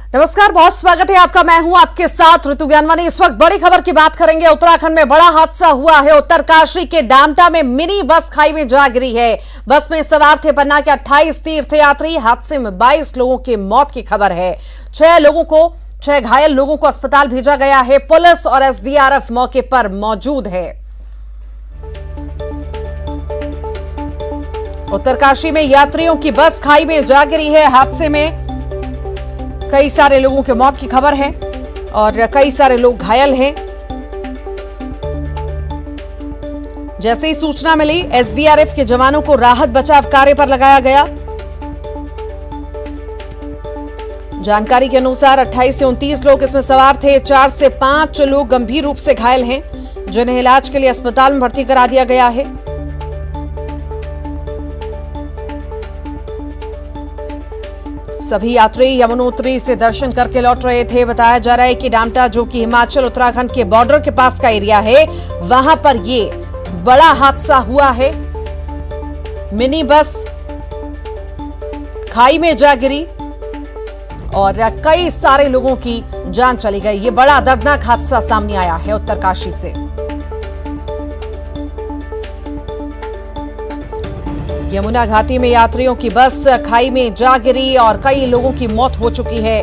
नमस्कार, बहुत स्वागत है आपका। मैं हूं आपके साथ ऋतु ज्ञानवानी। इस वक्त बड़ी खबर की बात करेंगे। उत्तराखंड में बड़ा हादसा हुआ है। उत्तरकाशी के डामटा में मिनी बस खाई में जा गिरी है। बस में सवार थे पन्ना के 28 तीर्थयात्री। हादसे में 22 लोगों की मौत की खबर है। 6 घायल लोगों को अस्पताल भेजा गया है। पुलिस और एसडीआरएफ मौके पर मौजूद है। उत्तरकाशी में यात्रियों की बस खाई में जा गिरी है। हादसे में कई सारे लोगों की मौत की खबर है और कई सारे लोग घायल हैं। जैसे ही सूचना मिली, एसडीआरएफ के जवानों को राहत बचाव कार्य पर लगाया गया। जानकारी के अनुसार 28 से 29 लोग इसमें सवार थे। 4 से 5 लोग गंभीर रूप से घायल हैं, जिन्हें इलाज के लिए अस्पताल में भर्ती करा दिया गया है। सभी यात्री यमुनोत्री से दर्शन करके लौट रहे थे। बताया जा रहा है कि डामटा, जो कि हिमाचल उत्तराखंड के बॉर्डर के पास का एरिया है, वहां पर ये बड़ा हादसा हुआ है। मिनी बस खाई में जा गिरी और कई सारे लोगों की जान चली गई। ये बड़ा दर्दनाक हादसा सामने आया है उत्तरकाशी से। यमुना घाटी में यात्रियों की बस खाई में जा गिरी और कई लोगों की मौत हो चुकी है।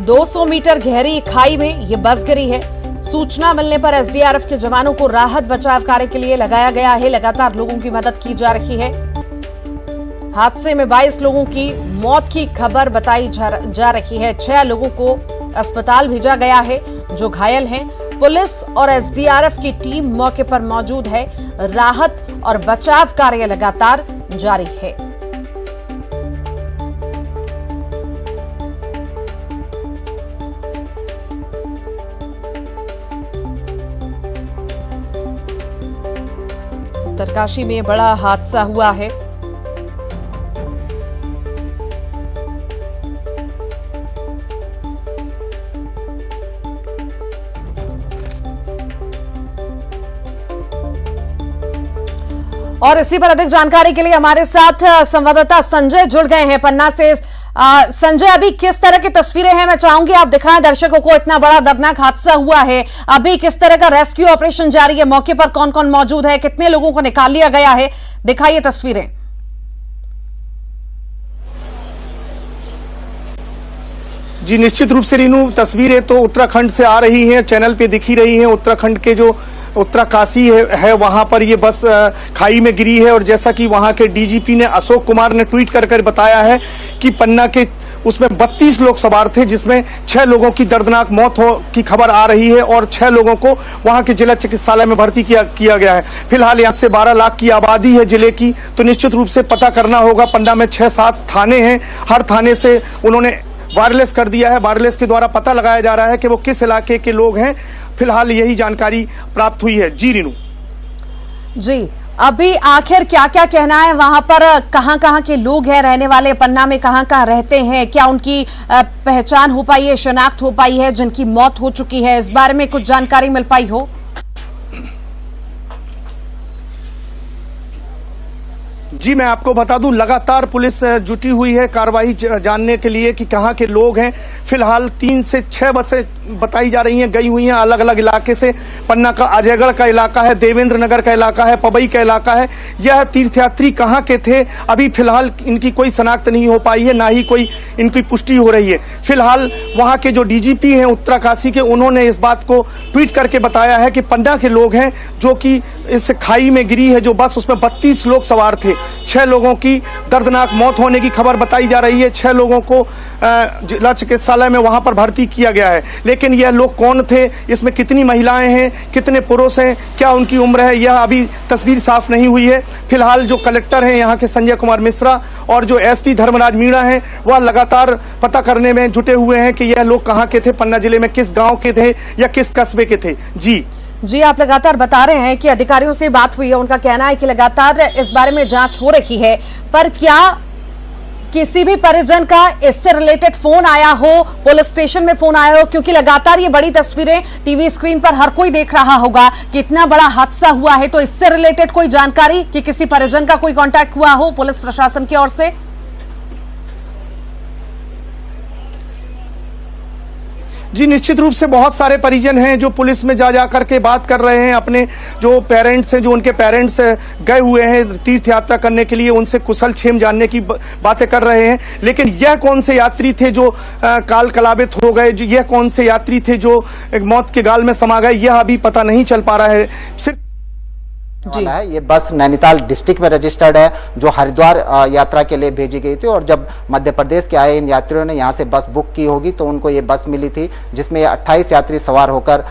200 मीटर गहरी खाई में यह बस गिरी है। सूचना मिलने पर एसडीआरएफ के जवानों को राहत बचाव कार्य के लिए लगाया गया है। लगातार लोगों की मदद की जा रही है। हादसे में 22 लोगों की मौत की खबर बताई जा रही है। 6 लोगों को अस्पताल भेजा गया है जो घायल हैं। पुलिस और एसडीआरएफ की टीम मौके पर मौजूद है। राहत और बचाव कार्य लगातार जारी है। उत्तरकाशी में बड़ा हादसा हुआ है। और इसी पर अधिक जानकारी के लिए हमारे साथ संवाददाता संजय जुड़ गए हैं पन्ना से। संजय, अभी किस तरह की तस्वीरें हैं, मैं चाहूंगी आप दिखाएं दर्शकों को। इतना बड़ा दर्दनाक हादसा हुआ है, अभी किस तरह का रेस्क्यू ऑपरेशन जारी है? मौके पर कौन कौन मौजूद है? कितने लोगों को निकाल लिया गया है? दिखाइए तस्वीरें। जी निश्चित रूप से रीनू, तस्वीरें तो उत्तराखंड से आ रही हैं, चैनल पे दिख ही रही हैं। उत्तराखंड के जो उत्तरकाशी है वहां पर ये बस खाई में गिरी है। और जैसा कि वहां के डीजीपी ने अशोक कुमार ने ट्वीट कर बताया है कि पन्ना के उसमें 32 लोग सवार थे, जिसमें 6 लोगों की दर्दनाक मौत की खबर आ रही है और 6 लोगों को वहां के जिला चिकित्सालय में भर्ती किया गया है। फिलहाल यहाँ से 12 लाख की आबादी है जिले की, तो निश्चित रूप से पता करना होगा। पन्ना में 6-7 थाने हैं, हर थाने से उन्होंने वायरलेस कर दिया है। वायरलेस के द्वारा पता लगाया जा रहा है कि वो किस इलाके के लोग हैं। फिलहाल यही जानकारी प्राप्त हुई है। जी रीनू। जी, अभी आखिर क्या क्या कहना है? वहां पर कहां कहां के लोग हैं रहने वाले? पन्ना में कहां कहां रहते हैं? क्या उनकी पहचान हो पाई है, शनाख्त हो पाई है जिनकी मौत हो चुकी है? इस बारे में कुछ जानकारी मिल पाई हो? जी मैं आपको बता दूं, लगातार पुलिस जुटी हुई है कार्रवाई जानने के लिए कि कहां के लोग हैं। फिलहाल 3 से 6 बसें बताई जा रही हैं गई हुई हैं अलग अलग इलाके से। पन्ना का अजयगढ़ का इलाका है, देवेंद्र नगर का इलाका है, पबई का इलाका है। यह तीर्थयात्री कहां के थे, अभी फिलहाल इनकी कोई शनाख्त नहीं हो पाई है, ना ही कोई इनकी पुष्टि हो रही है। फिलहाल वहां के जो डीजीपी हैं उत्तरकाशी के, उन्होंने इस बात को ट्वीट करके बताया है कि पन्ना के लोग हैं जो कि इस खाई में गिरी है जो बस, उसमें 32 लोग सवार थे। 6 लोगों की दर्दनाक मौत होने की खबर बताई जा रही है। 6 लोगों को जिला चिकित्सालय में वहां पर भर्ती किया गया है। लेकिन यह लोग कौन थे, इसमें कितनी महिलाएं हैं, कितने पुरुष हैं, क्या उनकी उम्र है, यह अभी तस्वीर साफ नहीं हुई है। फिलहाल जो कलेक्टर हैं यहाँ के संजय कुमार मिश्रा और जो एसपी धर्मराज मीणा हैं, वह लगातार पता करने में जुटे हुए हैं कि यह लोग कहाँ के थे, पन्ना जिले में किस गाँव के थे या किस कस्बे के थे। जी, आप लगातार बता रहे हैं कि अधिकारियों से बात हुई है, उनका कहना है कि लगातार इस बारे में जांच हो रही है। पर क्या किसी भी परिजन का इससे रिलेटेड फोन आया हो, पुलिस स्टेशन में फोन आया हो? क्योंकि लगातार ये बड़ी तस्वीरें टीवी स्क्रीन पर हर कोई देख रहा होगा कि इतना बड़ा हादसा हुआ है, तो इससे रिलेटेड कोई जानकारी कि किसी परिजन का कोई कांटेक्ट हुआ हो पुलिस प्रशासन की ओर से? जी निश्चित रूप से बहुत सारे परिजन हैं जो पुलिस में जा करके बात कर रहे हैं, अपने जो पेरेंट्स हैं, जो उनके पेरेंट्स गए हुए हैं तीर्थ यात्रा करने के लिए, उनसे कुशल क्षेम जानने की बातें कर रहे हैं। लेकिन यह कौन से यात्री थे जो काल कलावित हो गए, यह कौन से यात्री थे जो मौत के गाल में समा गए, यह अभी पता नहीं चल पा रहा है। सिर्फ वाला है। ये बस नैनीताल डिस्ट्रिक्ट में रजिस्टर्ड है, जो हरिद्वार यात्रा के लिए भेजी गई थी, और जब मध्य प्रदेश के आए इन यात्रियों ने यहाँ से बस बुक की होगी तो उनको ये बस मिली थी, जिसमें 28 यात्री सवार होकर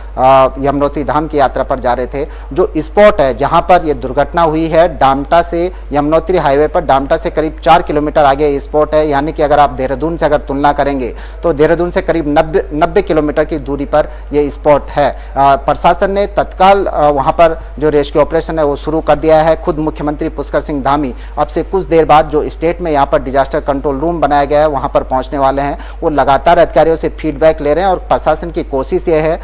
यमुनोत्री धाम की यात्रा पर जा रहे थे। जो स्पॉट है जहाँ पर ये दुर्घटना हुई है, डामटा से यमुनोत्री हाईवे पर, डामटा से करीब 4 किलोमीटर आगे ये स्पॉट है। यानी कि अगर आप देहरादून से अगर तुलना करेंगे तो देहरादून से करीब 90 किलोमीटर की दूरी पर ये स्पॉट है। प्रशासन ने तत्काल वहाँ पर जो रेस्क्यू ऑपरेशन है वो शुरू कर दिया है। खुद मुख्यमंत्री पुष्कर सिंह धामी अब से कुछ देर बाद जो स्टेट में यहाँ पर डिजास्टर कंट्रोल रूम बनाया गया है वहां पर पहुंचने वाले हैं। वो लगातार अधिकारियों से फीडबैक ले रहे हैं और प्रशासन की कोशिश ये है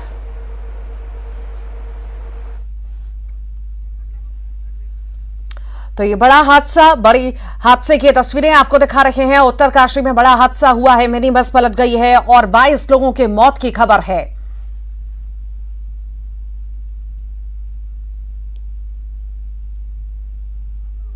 तो ये बड़ा हादसा, बड़ी हादसे की तस्वीरें आपको दिखा रहे हैं। उत्तरकाशी में बड़ा हादसा हुआ है, मिनी बस पलट गई है और 22 लोगों के मौत की खबर है।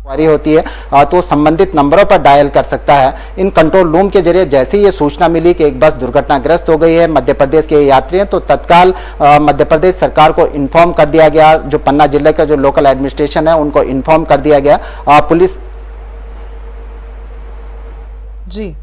होती है तो संबंधित नंबरों पर डायल कर सकता है। इन कंट्रोल रूम के जरिए जैसे ही ये सूचना मिली कि एक बस दुर्घटनाग्रस्त हो गई है, मध्य प्रदेश के यात्री हैं, तो तत्काल मध्य प्रदेश सरकार को इन्फॉर्म कर दिया गया। जो पन्ना जिले का जो लोकल एडमिनिस्ट्रेशन है उनको इन्फॉर्म कर दिया गया। पुलिस जी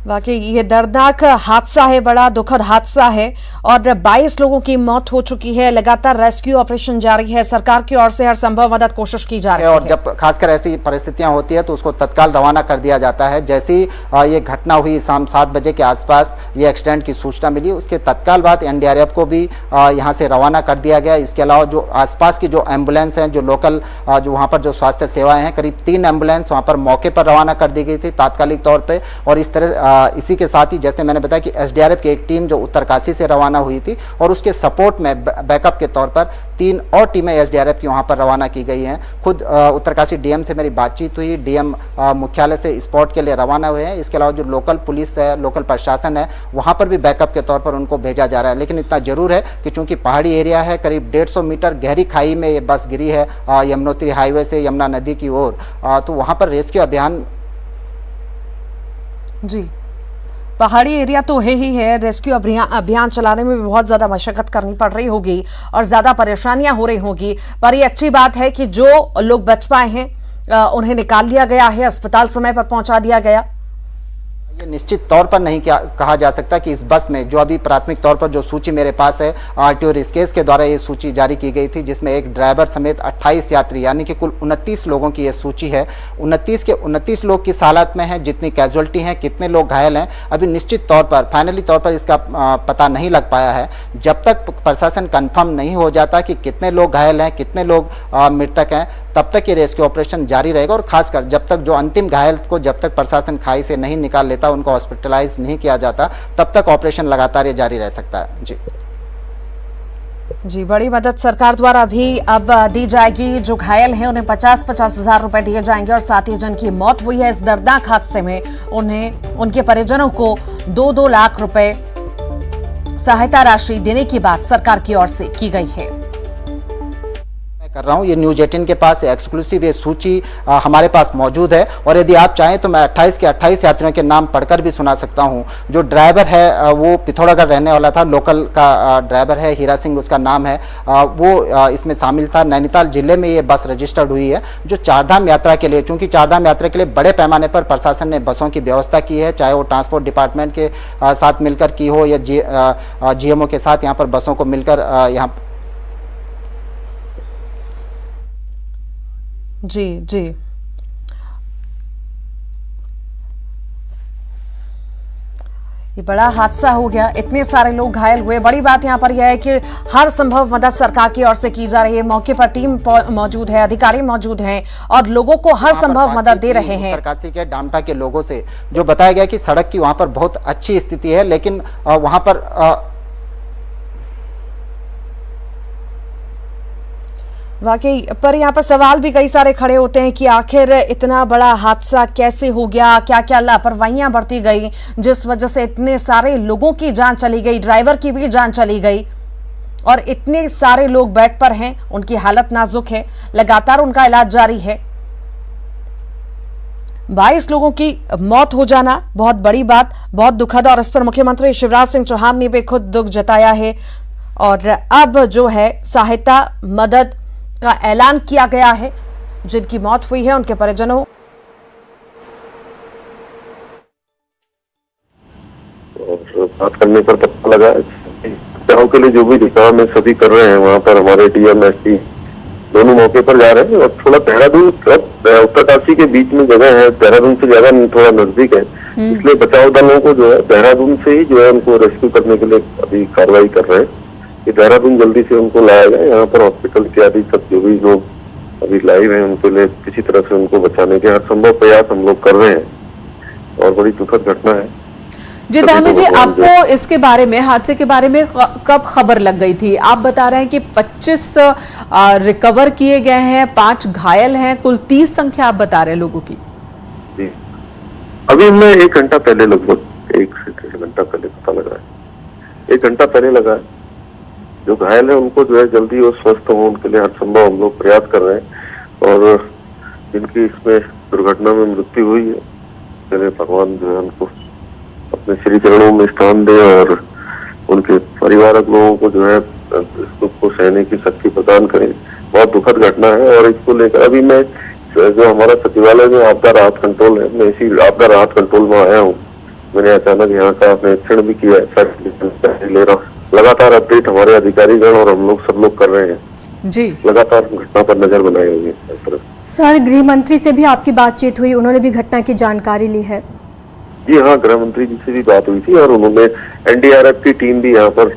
वाकई ये दर्दनाक हादसा है, बड़ा दुखद हादसा है और 22 लोगों की मौत हो चुकी है। लगातार रेस्क्यू ऑपरेशन जारी है, सरकार की ओर से हर संभव मदद कोशिश की जा रही है। और जब खासकर ऐसी परिस्थितियां होती है तो उसको तत्काल रवाना कर दिया जाता है। जैसे ही ये घटना हुई शाम 7 बजे के आसपास ये एक्सीडेंट की सूचना मिली, उसके तत्काल बाद एनडीआरएफ को भी यहाँ से रवाना कर दिया गया। इसके अलावा जो आसपास की जो एम्बुलेंस हैं, जो लोकल जो वहाँ पर जो स्वास्थ्य सेवाएं हैं, करीब 3 एम्बुलेंस वहाँ पर मौके पर रवाना कर दी गई थी तात्कालिक तौर पर। और इस तरह इसी के साथ ही जैसे मैंने बताया कि एसडीआरएफ की एक टीम जो उत्तरकाशी से रवाना हुई थी और उसके सपोर्ट में बैकअप के तौर पर 3 और टीमें एसडीआरएफ की वहां पर रवाना की गई हैं। खुद उत्तरकाशी डीएम से मेरी बातचीत हुई, डीएम मुख्यालय से स्पॉट के लिए रवाना हुए हैं। इसके अलावा जो लोकल पुलिस है, लोकल प्रशासन है, वहां पर भी बैकअप के तौर पर उनको भेजा जा रहा है। लेकिन इतना जरूर है कि चूंकि पहाड़ी एरिया है, करीब 150 मीटर गहरी खाई में ये बस गिरी है यमुनोत्री हाईवे से यमुना नदी की ओर, तो वहां पर रेस्क्यू अभियान जी पहाड़ी एरिया तो है ही है, रेस्क्यू अभियान चलाने में भी बहुत ज्यादा मशक्कत करनी पड़ रही होगी और ज्यादा परेशानियां हो रही होगी। पर ये अच्छी बात है कि जो लोग बच पाए हैं उन्हें निकाल लिया गया है, अस्पताल समय पर पहुंचा दिया गया। ये निश्चित तौर पर नहीं कहा जा सकता कि इस बस में जो अभी प्राथमिक तौर पर जो सूची मेरे पास है, आरटीओ रिस्केस के द्वारा ये सूची जारी की गई थी, जिसमें एक ड्राइवर समेत 28 यात्री यानी कि कुल 29 लोगों की ये सूची है। 29 के 29 लोग किस हालत में हैं, जितनी कैजुअलिटी हैं, कितने लोग घायल हैं, अभी निश्चित तौर पर फाइनली तौर पर इसका पता नहीं लग पाया है। जब तक प्रशासन कंफर्म नहीं हो जाता कि कितने लोग घायल हैं, कितने लोग मृतक हैं, तब तक ये रेस्क्यू ऑपरेशन जारी रहेगा। और खासकर जब तक जो अंतिम घायल को जब तक प्रशासन खाई से नहीं निकाल लेता, उनको हॉस्पिटलाइज नहीं किया जाता, तब तक ऑपरेशन लगातार ये जारी रह सकता है। जी बड़ी मदद सरकार द्वारा भी अब दी जाएगी। जो घायल हैं उन्हें 50-50 हजार रुपए दिए जाएंगे और साथ ही जिनकी मौत हुई है इस दर्दनाक हादसे में, उन्हें उनके परिजनों को 2-2 लाख रुपए सहायता राशि देने की बात सरकार की ओर से की गई है। कर रहा हूं, ये न्यूज 18 के पास एक्सक्लूसिव ये सूची हमारे पास मौजूद है और यदि आप चाहें तो मैं 28 के 28 यात्रियों के नाम पढ़कर भी सुना सकता हूं। जो ड्राइवर है वो पिथौरागढ़ रहने वाला था, लोकल का ड्राइवर है, हीरा सिंह उसका नाम है, वो इसमें शामिल था। नैनीताल जिले में ये बस रजिस्टर्ड हुई है। जो चारधाम यात्रा के लिए, चूंकि चारधाम यात्रा के लिए बड़े पैमाने पर प्रशासन ने बसों की व्यवस्था की है, चाहे वो ट्रांसपोर्ट डिपार्टमेंट के साथ मिलकर की हो या जीएमओ के साथ यहाँ पर बसों को मिलकर यहाँ जी जी ये बड़ा हादसा हो गया, इतने सारे लोग घायल हुए। बड़ी बात यहाँ पर यह है कि हर संभव मदद सरकार की ओर से की जा रही है। मौके पर टीम मौजूद है, अधिकारी मौजूद हैं और लोगों को हर संभव मदद दे रहे हैं। उत्तरकाशी के डामटा के लोगों से जो बताया गया कि सड़क की वहां पर बहुत अच्छी स्थिति है, लेकिन वहां पर वाकई पर यहाँ पर सवाल भी कई सारे खड़े होते हैं कि आखिर इतना बड़ा हादसा कैसे हो गया, क्या क्या लापरवाहियां बरती गई जिस वजह से इतने सारे लोगों की जान चली गई, ड्राइवर की भी जान चली गई और इतने सारे लोग बेड पर हैं, उनकी हालत नाजुक है, लगातार उनका इलाज जारी है। 22 लोगों की मौत हो जाना बहुत बड़ी बात, बहुत दुखद, और इस पर मुख्यमंत्री शिवराज सिंह चौहान ने भी खुद दुख जताया है और अब जो है सहायता मदद का ऐलान किया गया है। जिनकी मौत हुई है उनके परिजनों और बात करने पर पता लगा बचाव के लिए जो भी काम है सभी कर रहे हैं। वहाँ पर हमारे डीएम एसपी दोनों मौके पर जा रहे हैं और थोड़ा देहरादून उत्तरकाशी के बीच में जगह है, देहरादून से ज्यादा थोड़ा नजदीक है, इसलिए बचाव दलों को जो है देहरादून से ही जो है उनको रेस्क्यू करने के लिए अभी कार्रवाई कर रहे हैं कि देहरादून जल्दी से उनको लाया जाए। यहाँ पर हॉस्पिटल इत्यादि सब जो भी लोग अभी लाइव हैं उनके लिए किसी तरह से उनको बचाने के हर संभव प्रयास हम लोग कर रहे हैं और बड़ी दुखद घटना है। जी धामी जी, आपको इसके बारे में, हादसे के बारे में कब खबर लग गई थी? आप बता रहे हैं कि 25 रिकवर किए गए हैं, 5 घायल हैं, कुल 30 संख्या आप बता रहे हैं लोगों की। जी अभी मैं 1 घंटा पहले, लगभग 1 से 1.5 घंटा पहले पता लगा है, 1 घंटा पहले लगा है। जो घायल है उनको जो है जल्दी और स्वस्थ हो उनके लिए हर संभव हम लोग प्रयास कर रहे हैं और जिनकी इसमें दुर्घटना में मृत्यु हुई है चले भगवान जो है उनको अपने श्री चरणों में स्थान दे और उनके परिवारक लोगों को जो है इस दुख को सहने की शक्ति प्रदान करें। बहुत दुखद घटना है और इसको लेकर अभी मैं जो हमारा सचिवालय में आपदा राहत कंट्रोल है, मैं इसी आपदा राहत कंट्रोल में आया हूँ। मैंने अचानक यहाँ का निरीक्षण भी किया है, ले रहा हूँ। लगातार अपडेट हमारे अधिकारीगण और हम लोग सब लोग कर रहे हैं जी, लगातार घटना पर नजर बनाई हुई है। सर, गृह मंत्री से भी आपकी बातचीत हुई, उन्होंने भी घटना की जानकारी ली है? जी हाँ, गृह मंत्री जी से भी बात हुई थी और उन्होंने एनडीआरएफ की टीम भी यहाँ पर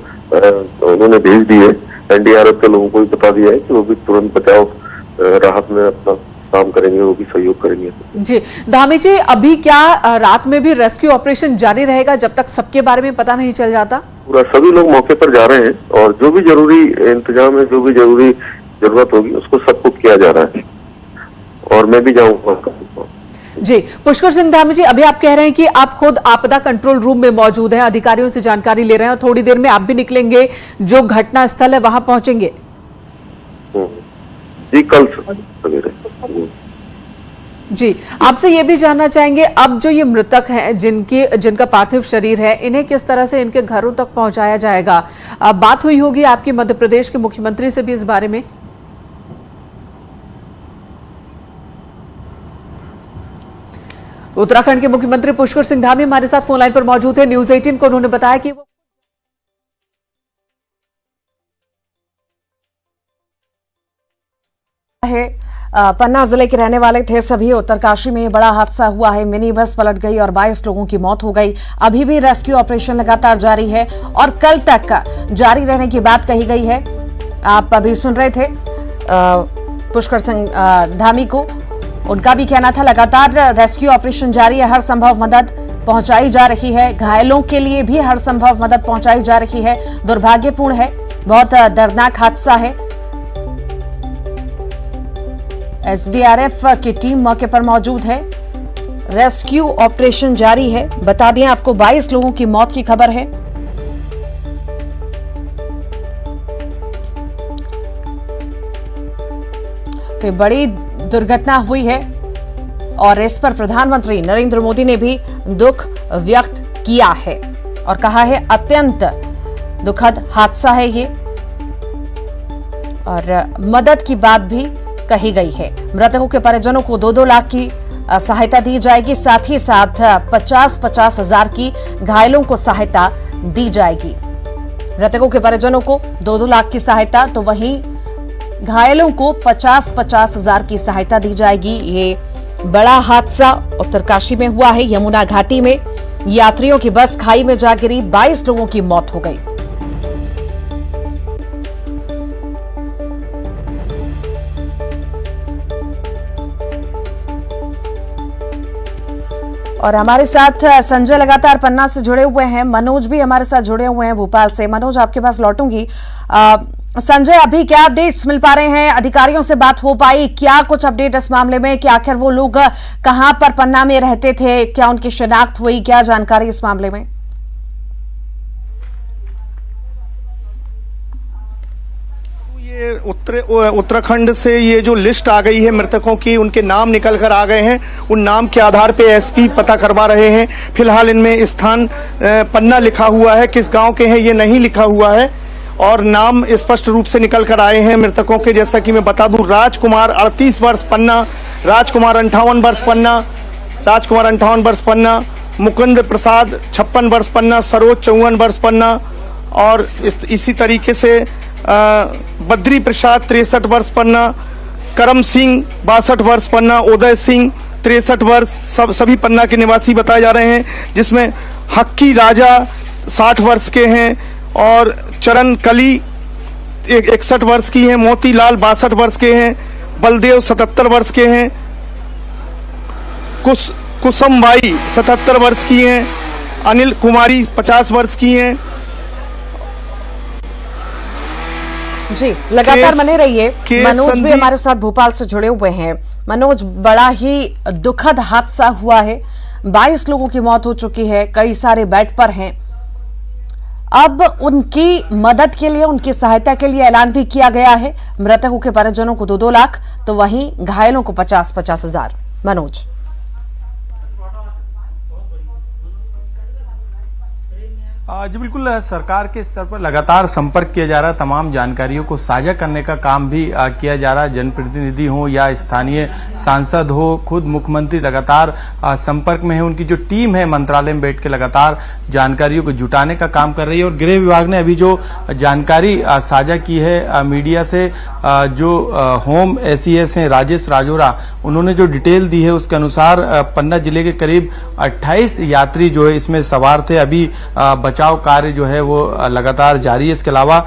उन्होंने भेज दी है। एनडीआरएफ के लोगों को भी बता दिया है कि वो भी तुरंत बचाव राहत में अपना काम करेंगे, वो भी सहयोग करेंगे। जी धामी जी, अभी क्या रात में भी रेस्क्यू ऑपरेशन जारी रहेगा जब तक सबके बारे में पता नहीं चल जाता? पूरा सभी लोग मौके पर जा रहे हैं और जो भी जरूरी इंतजाम है, जो भी जरूरी जरूरत होगी उसको सब कुछ किया जा रहा है और मैं भी जाऊंगा। जी पुष्कर सिंह धामी जी, अभी आप कह रहे हैं कि आप खुद आपदा कंट्रोल रूम में मौजूद हैं, अधिकारियों से जानकारी ले रहे हैं और थोड़ी देर में आप भी निकलेंगे, जो घटना स्थल है वहां पहुंचेंगे। जी कल सवेरे। जी आपसे ये भी जानना चाहेंगे, अब जो ये मृतक हैं जिनका पार्थिव शरीर है, इन्हें किस तरह से इनके घरों तक पहुंचाया जाएगा? बात हुई होगी आपकी मध्य प्रदेश के मुख्यमंत्री से भी इस बारे में? उत्तराखंड के मुख्यमंत्री पुष्कर सिंह धामी हमारे साथ फोन लाइन पर मौजूद है। न्यूज़ 18 को उन्होंने बताया कि वो है पन्ना जिले के रहने वाले थे सभी। उत्तरकाशी में बड़ा हादसा हुआ है, मिनी बस पलट गई और 22 लोगों की मौत हो गई। अभी भी रेस्क्यू ऑपरेशन लगातार जारी है और कल तक जारी रहने की बात कही गई है। आप अभी सुन रहे थे पुष्कर सिंह धामी को, उनका भी कहना था लगातार रेस्क्यू ऑपरेशन जारी है, हर संभव मदद पहुंचाई जा रही है, घायलों के लिए भी हर संभव मदद पहुंचाई जा रही है। दुर्भाग्यपूर्ण है, बहुत दर्दनाक हादसा है। एसडीआरएफ की टीम मौके पर मौजूद है, रेस्क्यू ऑपरेशन जारी है। बता दें आपको 22 लोगों की मौत की खबर है। तो बड़ी दुर्घटना हुई है और इस पर प्रधानमंत्री नरेंद्र मोदी ने भी दुख व्यक्त किया है और कहा है अत्यंत दुखद हादसा है ये, और मदद की बात भी कही गई है। मृतकों के परिजनों को 2-2 लाख की सहायता दी जाएगी, साथ ही साथ 50-50 हजार की घायलों को सहायता दी जाएगी। मृतकों के परिजनों को 2-2 लाख की सहायता, तो वहीं घायलों को 50-50 हजार की सहायता दी जाएगी। ये बड़ा हादसा उत्तरकाशी में हुआ है। यमुना घाटी में यात्रियों की बस खाई में जा गिरी, 22 लोगों की मौत हो गई। और हमारे साथ संजय लगातार पन्ना से जुड़े हुए हैं, मनोज भी हमारे साथ जुड़े हुए हैं भोपाल से। मनोज, आपके पास लौटूंगी। संजय, अभी क्या अपडेट्स मिल पा रहे हैं? अधिकारियों से बात हो पाई? क्या कुछ अपडेट इस मामले में कि आखिर वो लोग कहां पर पन्ना में रहते थे? क्या उनकी शिनाख्त हुई? क्या जानकारी इस मामले में? ये उत्तराखंड से ये जो लिस्ट आ गई है मृतकों की, उनके नाम निकल कर आ गए हैं। उन नाम के आधार पे एसपी पता करवा रहे हैं। फिलहाल इनमें स्थान पन्ना लिखा हुआ है, किस गांव के हैं ये नहीं लिखा हुआ है, और नाम स्पष्ट रूप से निकल कर आए हैं मृतकों के। जैसा कि मैं बता दूं, राजकुमार 38 वर्ष पन्ना, राजकुमार 58 वर्ष पन्ना, राजकुमार 58 वर्ष पन्ना, मुकुंद प्रसाद 56 वर्ष पन्ना, सरोज 54 वर्ष पन्ना, और इसी तरीके से बद्री प्रसाद 63 वर्ष पन्ना, करम सिंह 62 वर्ष पन्ना, उदय सिंह 63 वर्ष, सभी पन्ना के निवासी बताए जा रहे हैं। जिसमें हक्की राजा 60 वर्ष के हैं, और चरण कली 61 वर्ष की हैं, मोतीलाल 62 वर्ष के हैं, बलदेव 77 वर्ष के हैं, कुसुमबाई 77 वर्ष की हैं, अनिल कुमारी 50 वर्ष की हैं। जी, लगातार बने रहिए। मनोज भी हमारे साथ भोपाल से जुड़े हुए हैं। मनोज, बड़ा ही दुखद हादसा हुआ है, 22 लोगों की मौत हो चुकी है, कई सारे बेड पर हैं। अब उनकी मदद के लिए, उनकी सहायता के लिए ऐलान भी किया गया है। मृतकों के परिजनों को 2-2 लाख, तो वहीं घायलों को 50-50 हजार। मनोज, जी बिल्कुल, सरकार के स्तर पर लगातार संपर्क किया जा रहा है, तमाम जानकारियों को साझा करने का काम भी किया जा रहा है। जनप्रतिनिधि हो या स्थानीय सांसद हो, खुद मुख्यमंत्री लगातार संपर्क में है। उनकी जो टीम है मंत्रालय में बैठ के लगातार जानकारियों को जुटाने का काम कर रही है। और गृह विभाग ने अभी जो जानकारी साझा की है मीडिया से, जो होम एसीएस हैं राजेश राजौरा, उन्होंने जो डिटेल दी है उसके अनुसार पन्ना जिले के करीब 28 यात्री जो है इसमें सवार थे। अभी बचाव कार्य जो है वो लगातार जारी है। इसके अलावा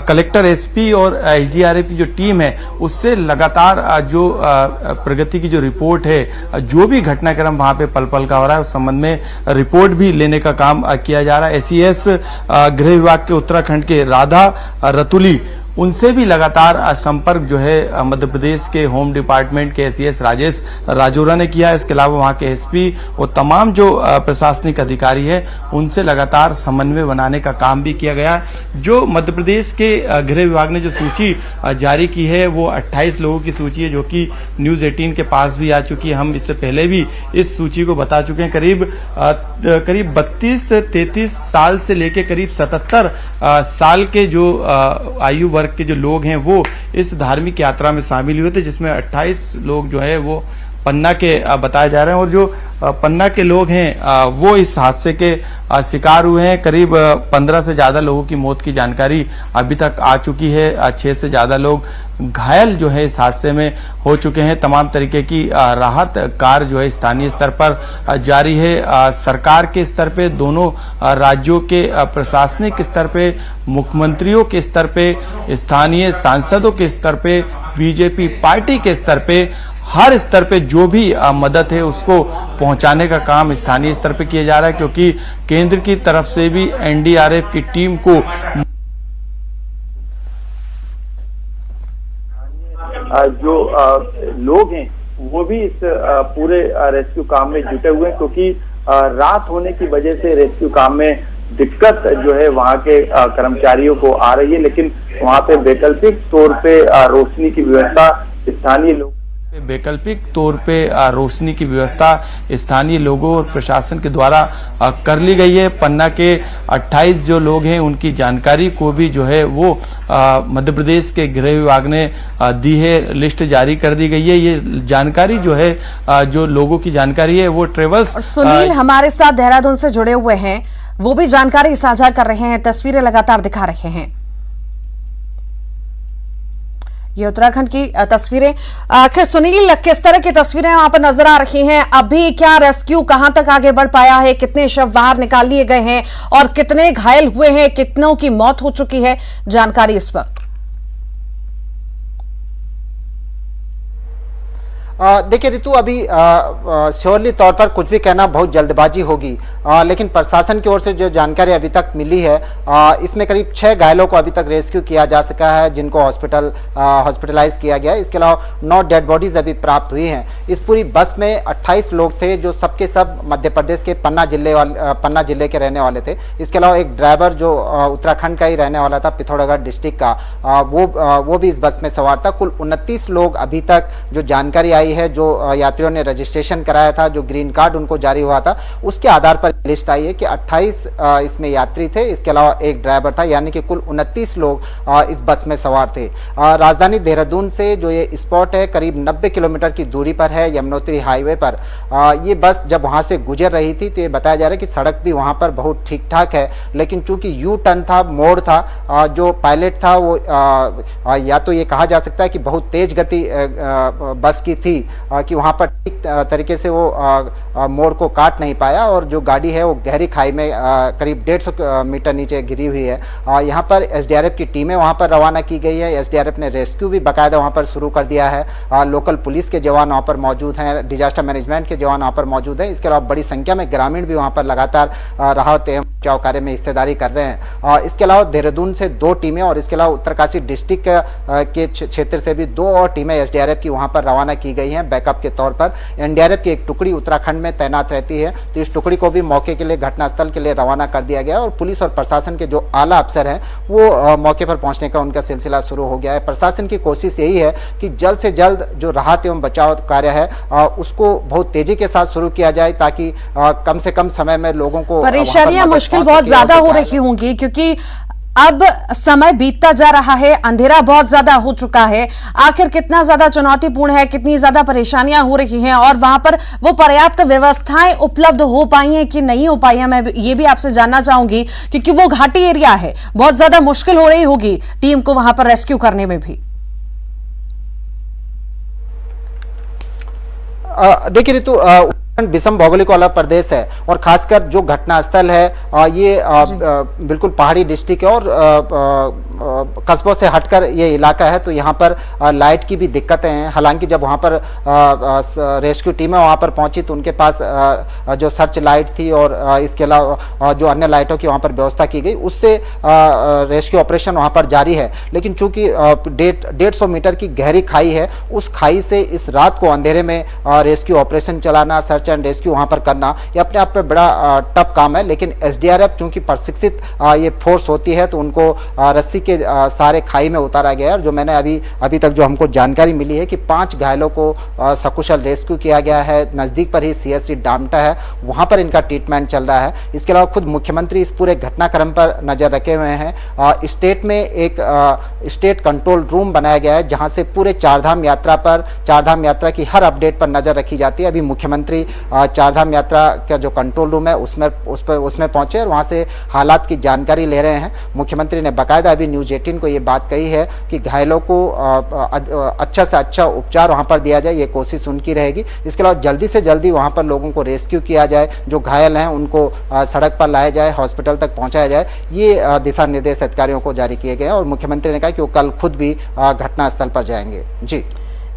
कलेक्टर, एसपी और एसडीआरएफ की जो टीम है उससे लगातार जो प्रगति की जो रिपोर्ट है, जो भी घटनाक्रम वहां पे पल पल का हो रहा है उस संबंध में रिपोर्ट भी लेने का काम किया जा रहा है। एसीएस गृह विभाग के उत्तराखंड के राधा रतुली, उनसे भी लगातार संपर्क जो है मध्य प्रदेश के होम डिपार्टमेंट के एसीएस राजेश राजौरा ने किया है। इसके अलावा वहां के एसपी और तमाम जो प्रशासनिक अधिकारी है उनसे लगातार समन्वय बनाने का काम भी किया गया है। जो मध्य प्रदेश के गृह विभाग ने जो सूची जारी की है वो 28 लोगों की सूची है, जो कि न्यूज 18 के पास भी आ चुकी है। हम इससे पहले भी इस सूची को बता चुके हैं। करीब 32-33 साल से लेकर करीब 77 साल के जो आयु वर्ग के जो लोग हैं वो इस धार्मिक यात्रा में शामिल हुए थे, जिसमें 28 लोग जो है वो पन्ना के बताए जा रहे हैं। और जो पन्ना के लोग हैं वो इस हादसे के शिकार हुए हैं। करीब 15 से ज्यादा लोगों की मौत की जानकारी अभी तक आ चुकी है। 6 से ज्यादा लोग घायल जो है इस हादसे में हो चुके हैं। तमाम तरीके की राहत कार्य जो है स्थानीय स्तर पर जारी है। सरकार के स्तर पे, दोनों राज्यों के प्रशासनिक स्तर पे, मुख्यमंत्रियों के स्तर पे, स्थानीय सांसदों के स्तर पे, बीजेपी पार्टी के स्तर पे, हर स्तर पे जो भी मदद है उसको पहुंचाने का काम स्थानीय स्तर पे किया जा रहा है, क्योंकि केंद्र की तरफ से भी एनडीआरएफ की टीम को जो लोग हैं वो भी इस पूरे रेस्क्यू काम में जुटे हुए हैं, क्योंकि रात होने की वजह से रेस्क्यू काम में दिक्कत जो है वहाँ के कर्मचारियों को आ रही है। लेकिन वहाँ पे वैकल्पिक तौर पे रोशनी की व्यवस्था स्थानीय लोग वैकल्पिक तौर पे रोशनी की व्यवस्था स्थानीय लोगों और प्रशासन के द्वारा कर ली गई है। पन्ना के 28 जो लोग हैं उनकी जानकारी को भी जो है वो मध्य प्रदेश के गृह विभाग ने दी है, लिस्ट जारी कर दी गई है। ये जानकारी जो है जो लोगों की जानकारी है वो ट्रेवल्स। सुनील हमारे साथ देहरादून से जुड़े हुए हैं, वो भी जानकारी साझा कर रहे हैं, तस्वीरें लगातार दिखा रहे हैं। ये उत्तराखंड की तस्वीरें। आखिर सुनील, किस तरह की तस्वीरें वहां पर नजर आ रही हैं? अभी क्या रेस्क्यू कहां तक आगे बढ़ पाया है? कितने शव बाहर निकाल लिए गए हैं और कितने घायल हुए हैं? कितनों की मौत हो चुकी है? जानकारी इस वक्त। देखिए ऋतु, अभी श्योरली तौर पर कुछ भी कहना बहुत जल्दबाजी होगी, लेकिन प्रशासन की ओर से जो जानकारी अभी तक मिली है, इसमें करीब 6 घायलों को अभी तक रेस्क्यू किया जा सका है, जिनको हॉस्पिटलाइज किया गया है। इसके अलावा 9 डेड बॉडीज अभी प्राप्त हुई हैं। इस पूरी बस में 28 लोग थे, जो सबके सब मध्य प्रदेश के पन्ना जिले के रहने वाले थे। इसके अलावा एक ड्राइवर जो उत्तराखंड का ही रहने वाला था, पिथौरागढ़ डिस्ट्रिक्ट का, वो भी इस बस में सवार था। कुल 29 लोग अभी तक जो जानकारी आई है, जो यात्रियों ने रजिस्ट्रेशन कराया था, जो ग्रीन कार्ड उनको जारी हुआ था, उसके आधार पर लिस्ट आई है कि 28 इसमें यात्री थे। इसके अलावा एक ड्राइवर था, यानी कि कुल 29 लोग इस बस में सवार थे। राजधानी देहरादून से जो ये स्पॉट है, करीब 90 किलोमीटर की दूरी पर है, यमुनोत्री हाईवे पर। ये बस जब वहां से गुजर रही थी तो ये बताया जा रहा है कि सड़क भी वहां पर बहुत ठीक ठाक है, लेकिन चूंकि यू टर्न था, मोड़ था, जो पायलट था वो या तो ये कहा जा सकता है कि बहुत तेज गति बस की थी कि वहां पर ठीक तरीके से वो मोड़ को काट नहीं पाया, और जो गाड़ी है वो गहरी खाई में करीब 150 मीटर नीचे गिरी हुई है। यहाँ पर एसडीआरएफ की टीमें वहां पर रवाना की गई है। एसडीआरएफ ने रेस्क्यू भी बाकायदा वहां पर शुरू कर दिया है। लोकल पुलिस के जवान वहां पर मौजूद हैं, डिजास्टर मैनेजमेंट के जवान वहां पर मौजूद हैं। इसके अलावा बड़ी संख्या में ग्रामीण भी वहां पर लगातार राहत एवं बचाव कार्य में हिस्सेदारी कर रहे हैं। इसके अलावा देहरादून से 2 टीमें और इसके अलावा उत्तरकाशी डिस्ट्रिक्ट के क्षेत्र से भी 2 और टीमें एसडीआरएफ की वहां पर रवाना की गई हैं बैकअप के तौर पर। एनडीआरएफ की एक टुकड़ी उत्तराखंड में तैनात रहती है, तो इस टुकड़ी को भी मौके के लिए घटनास्थल के लिए रवाना कर दिया गया, और पुलिस और प्रशासन के जो आला अफसर हैं वो मौके पर पहुंचने का उनका सिलसिला शुरू हो गया है। प्रशासन की कोशिश यही है कि जल्द से जल्द जो राहत एवं बचाव कार्य है उसको बहुत तेजी के साथ शुरू किया जाए, ताकि कम से कम समय में लोगों को परेशानियां मुश्किल बहुत ज्यादा हो रही होंगी, क्योंकि अब समय बीतता जा रहा है, अंधेरा बहुत ज्यादा हो चुका है। आखिर कितना ज्यादा चुनौतीपूर्ण है, कितनी ज्यादा परेशानियां हो रही हैं, और वहां पर वो पर्याप्त व्यवस्थाएं उपलब्ध हो पाई हैं कि नहीं हो पाई हैं, मैं ये भी आपसे जानना चाहूंगी, क्योंकि वो घाटी एरिया है, बहुत ज्यादा मुश्किल हो रही होगी टीम को वहां पर रेस्क्यू करने में भी। देखिए ऋतु, विषम भौगोलिक वाला प्रदेश है, और खासकर जो घटनास्थल है ये बिल्कुल पहाड़ी डिस्ट्रिक्ट है, और कस्बों से हटकर ये इलाका है, तो यहाँ पर लाइट की भी दिक्कतें हैं। हालांकि जब वहाँ पर रेस्क्यू टीमें वहाँ पर पहुंची तो उनके पास जो सर्च लाइट थी और इसके अलावा जो अन्य लाइटों की वहाँ पर व्यवस्था की गई, उससे रेस्क्यू ऑपरेशन वहाँ पर जारी है। लेकिन चूंकि 150 मीटर की गहरी खाई है, उस खाई से इस रात को अंधेरे में रेस्क्यू ऑपरेशन चलाना, सर्च एंड रेस्क्यू वहां पर करना, ये अपने आप में बड़ा टफ काम है। लेकिन एसडीआरएफ चूंकि प्रशिक्षित ये फोर्स होती है, तो उनको रस्सी के सारे खाई में उतारा गया है। जो मैंने अभी तक जो हमको जानकारी मिली है कि 5 घायलों को सकुशल रेस्क्यू किया गया है। नजदीक पर ही सीएससी डामटा है, वहां पर इनका ट्रीटमेंट चल रहा है। इसके अलावा खुद मुख्यमंत्री इस पूरे घटनाक्रम पर नजर रखे हुए हैं। स्टेट में एक स्टेट कंट्रोल रूम बनाया गया है, जहां से पूरे चारधाम यात्रा की हर अपडेट पर नजर रखी जाती है। अभी मुख्यमंत्री चारधाम यात्रा का जो कंट्रोल रूम है उसमें पहुंचे और वहां से हालात की जानकारी ले रहे हैं। मुख्यमंत्री ने बाकायदा अभी न्यूज 18 को ये बात कही है कि घायलों को अच्छा से अच्छा उपचार वहां पर दिया जाए, ये कोशिश उनकी रहेगी। इसके अलावा जल्दी से जल्दी वहां पर लोगों को रेस्क्यू किया जाए, जो घायल हैं उनको सड़क पर लाया जाए, हॉस्पिटल तक पहुंचाया जाए। ये दिशा निर्देश अधिकारियों को जारी किए गए और मुख्यमंत्री ने कहा कि वो कल खुद भी घटनास्थल पर जाएंगे।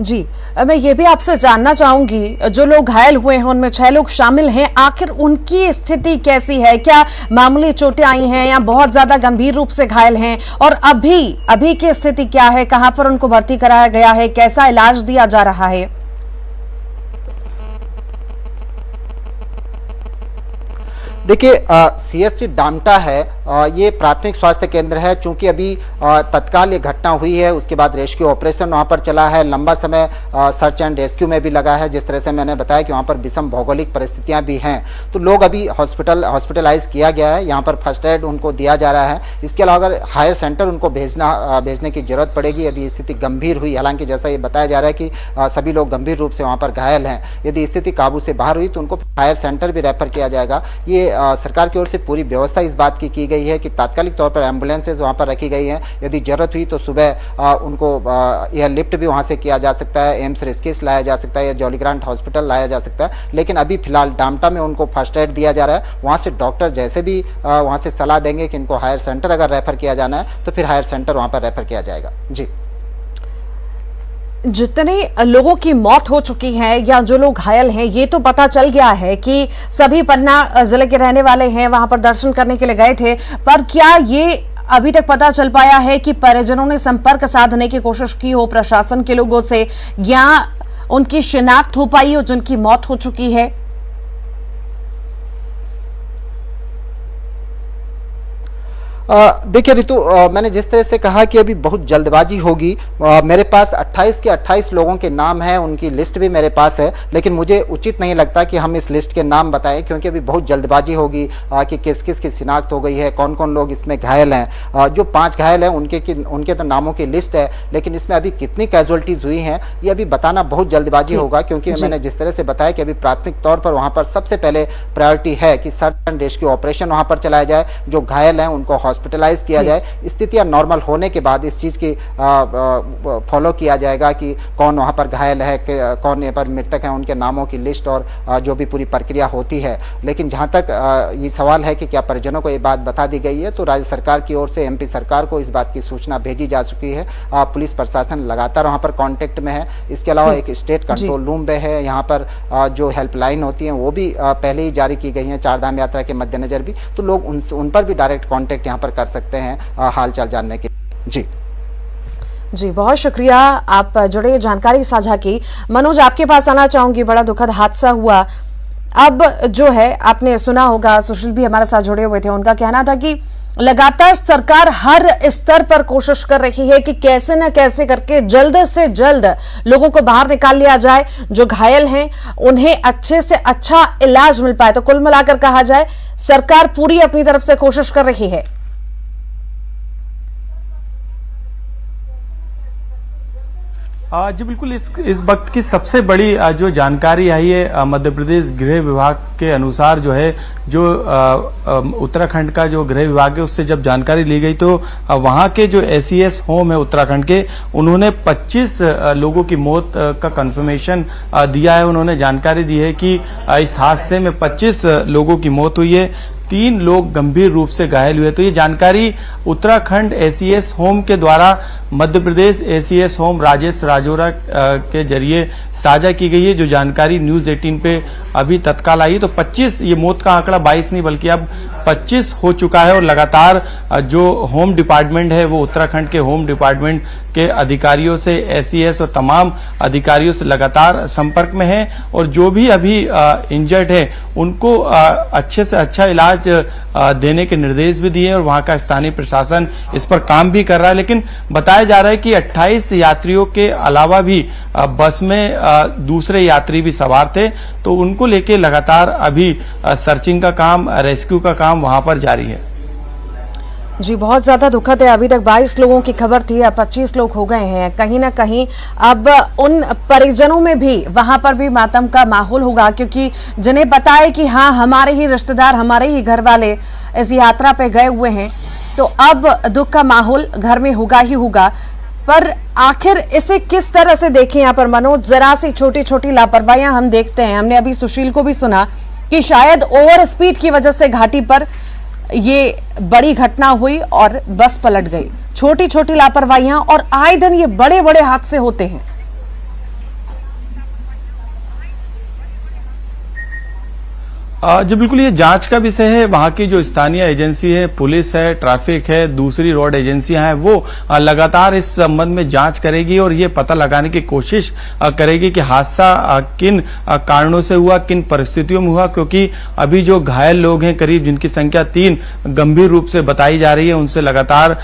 जी, मैं ये भी आपसे जानना चाहूंगी, जो लोग घायल हुए हैं उनमें 6 लोग शामिल हैं, आखिर उनकी स्थिति कैसी है? क्या मामूली चोटें आई हैं या बहुत ज्यादा गंभीर रूप से घायल हैं? और अभी की स्थिति क्या है? कहां पर उनको भर्ती कराया गया है? कैसा इलाज दिया जा रहा है? देखिए, सीएससी डामटा है, ये प्राथमिक स्वास्थ्य केंद्र है। चूंकि अभी तत्काल ये घटना हुई है, उसके बाद रेस्क्यू ऑपरेशन वहाँ पर चला है, लंबा समय सर्च एंड रेस्क्यू में भी लगा है। जिस तरह से मैंने बताया कि वहाँ पर विषम भौगोलिक परिस्थितियाँ भी हैं, तो लोग अभी हॉस्पिटलाइज किया गया है। यहाँ पर फर्स्ट एड उनको दिया जा रहा है। इसके अलावा अगर हायर सेंटर उनको भेजने की जरूरत पड़ेगी यदि स्थिति गंभीर हुई, हालांकि जैसा ये बताया जा रहा है कि सभी लोग गंभीर रूप से वहाँ पर घायल हैं, यदि स्थिति काबू से बाहर हुई तो उनको हायर सेंटर भी रेफर किया जाएगा। ये सरकार की ओर से पूरी व्यवस्था इस बात की गई है कि तात्कालिक तौर पर एम्बुलेंसेज वहां पर रखी गई हैं। यदि जरूरत हुई तो सुबह उनको एयर लिफ्ट भी वहां से किया जा सकता है, एम्स ऋषिकेश लाया जा सकता है या जॉलीग्रांट हॉस्पिटल लाया जा सकता है। लेकिन अभी फिलहाल डामटा में उनको फर्स्ट एड दिया जा रहा है। वहां से डॉक्टर जैसे भी वहां से सलाह देंगे कि इनको हायर सेंटर अगर रेफर किया जाना है तो फिर हायर सेंटर वहां पर रेफर किया जाएगा। जी जितने लोगों की मौत हो चुकी है या जो लोग घायल हैं, ये तो पता चल गया है कि सभी पन्ना जिले के रहने वाले हैं, वहां पर दर्शन करने के लिए गए थे। पर क्या ये अभी तक पता चल पाया है कि परिजनों ने संपर्क साधने की कोशिश की हो प्रशासन के लोगों से, या उनकी शिनाख्त हो पाई हो जिनकी मौत हो चुकी है? देखिए रितु, मैंने जिस तरह से कहा कि अभी बहुत जल्दबाजी होगी, मेरे पास 28 के 28 लोगों के नाम हैं, उनकी लिस्ट भी मेरे पास है, लेकिन मुझे उचित नहीं लगता कि हम इस लिस्ट के नाम बताएं, क्योंकि अभी बहुत जल्दबाजी होगी कि किस किस की शिनाख्त हो गई है, कौन कौन लोग इसमें घायल हैं। जो 5 घायल हैं उनके तो नामों की लिस्ट है, लेकिन इसमें अभी कितनी कैजुअलिटीज हुई हैं ये अभी बताना बहुत जल्दबाजी होगा, क्योंकि मैंने जिस तरह से बताया कि अभी प्राथमिक तौर पर वहाँ पर सबसे पहले प्रायोरिटी है कि सर्च एंड रेस्क्यू ऑपरेशन वहाँ पर चलाया जाए, जो घायल हैं उनको हॉस्पिटलाइज किया जाए, स्थितियां नॉर्मल होने के बाद इस चीज की फॉलो किया जाएगा कि कौन वहां पर घायल है, कौन यहाँ पर मृतक हैं, उनके नामों की लिस्ट और जो भी पूरी प्रक्रिया होती है। लेकिन जहां तक ये सवाल है कि क्या परिजनों को ये बात बता दी गई है, तो राज्य सरकार की ओर से एमपी सरकार को इस बात की सूचना भेजी जा चुकी है। पुलिस प्रशासन लगातार वहां पर कांटेक्ट में है। इसके अलावा एक स्टेट कंट्रोल रूम भी है, यहाँ पर जो हेल्पलाइन होती है वो भी पहले ही जारी की गई है, चारधाम यात्रा के मद्देनजर भी, तो लोग उन पर भी डायरेक्ट कॉन्टेक्ट यहाँ पर कर सकते हैं हालचाल जानने के। जी बहुत शुक्रिया, आप जुड़े जानकारी साझा की। मनोज, आपके पास आना चाहूंगी। बड़ा दुखद हादसा हुआ। अब जो है आपने सुना होगा, सुशील भी हमारे साथ जुड़े हुए थे, उनका कहना था कि लगातार सरकार हर स्तर पर कोशिश कर रही है कि कैसे न कैसे करके जल्द से जल्द लोगों को बाहर निकाल लिया जाए, जो घायल हैं उन्हें अच्छे से अच्छा इलाज मिल पाए। तो कुल मिलाकर कहा जाए सरकार पूरी अपनी तरफ से कोशिश कर रही है। जी बिल्कुल, इस वक्त की सबसे बड़ी जो जानकारी आई है मध्य प्रदेश गृह विभाग के अनुसार जो है, जो उत्तराखंड का जो गृह विभाग है उससे जब जानकारी ली गई तो वहां के जो एसीएस होम है उत्तराखंड के, उन्होंने 25 लोगों की मौत का कंफर्मेशन दिया है। उन्होंने जानकारी दी है कि इस हादसे में 25 लोगों की मौत हुई है, 3 लोग गंभीर रूप से घायल हुए। तो ये जानकारी उत्तराखंड एसीएस होम के द्वारा मध्य प्रदेश एसीएस होम राजेश राजौरा के जरिए साझा की गई है, जो जानकारी न्यूज 18 पे अभी तत्काल आई। तो 25, ये मौत का आंकड़ा 22 नहीं बल्कि अब 25 हो चुका है, और लगातार जो होम डिपार्टमेंट है वो उत्तराखंड के होम डिपार्टमेंट के अधिकारियों से, एसीएस और तमाम अधिकारियों से लगातार संपर्क में है, और जो भी अभी इंजर्ड है उनको अच्छे से अच्छा इलाज देने के निर्देश भी दिए, और वहां का स्थानीय प्रशासन इस पर काम भी कर रहा है। लेकिन बताया जा रहा है कि 28 यात्रियों के अलावा भी बस में दूसरे यात्री भी सवार थे, तो उनको लेके लगातार अभी सर्चिंग का काम, रेस्क्यू का काम वहां पर जारी है। जी बहुत ज्यादा दुखद है। अभी तक 22 लोगों की खबर थी, अब 25 लोग हो गए हैं। कहीं ना कहीं अब उन परिजनों में भी, वहां पर भी मातम का माहौल होगा, क्योंकि जिन्हें पता है कि हाँ हमारे ही रिश्तेदार, हमारे ही घर वाले इस यात्रा पे गए हुए हैं, तो अब दुख का माहौल घर में होगा ही होगा। पर आखिर इसे किस तरह से देखें यहाँ पर मनोज? जरा सी छोटी छोटी लापरवाहियां हम देखते हैं। हमने अभी सुशील को भी सुना कि शायद ओवर स्पीड की वजह से घाटी पर ये बड़ी घटना हुई और बस पलट गई। छोटी छोटी लापरवाहियां, और आए दिन ये बड़े बड़े हादसे होते हैं। जो बिल्कुल ये जांच का विषय है। वहां की जो स्थानीय एजेंसी है, पुलिस है, ट्रैफिक है, दूसरी रोड एजेंसियां हैं, वो लगातार इस संबंध में जांच करेगी और ये पता लगाने की कोशिश करेगी कि हादसा किन कारणों से हुआ, किन परिस्थितियों में हुआ। क्योंकि अभी जो घायल लोग हैं करीब, जिनकी संख्या 3 गंभीर रूप से बताई जा रही है, उनसे लगातार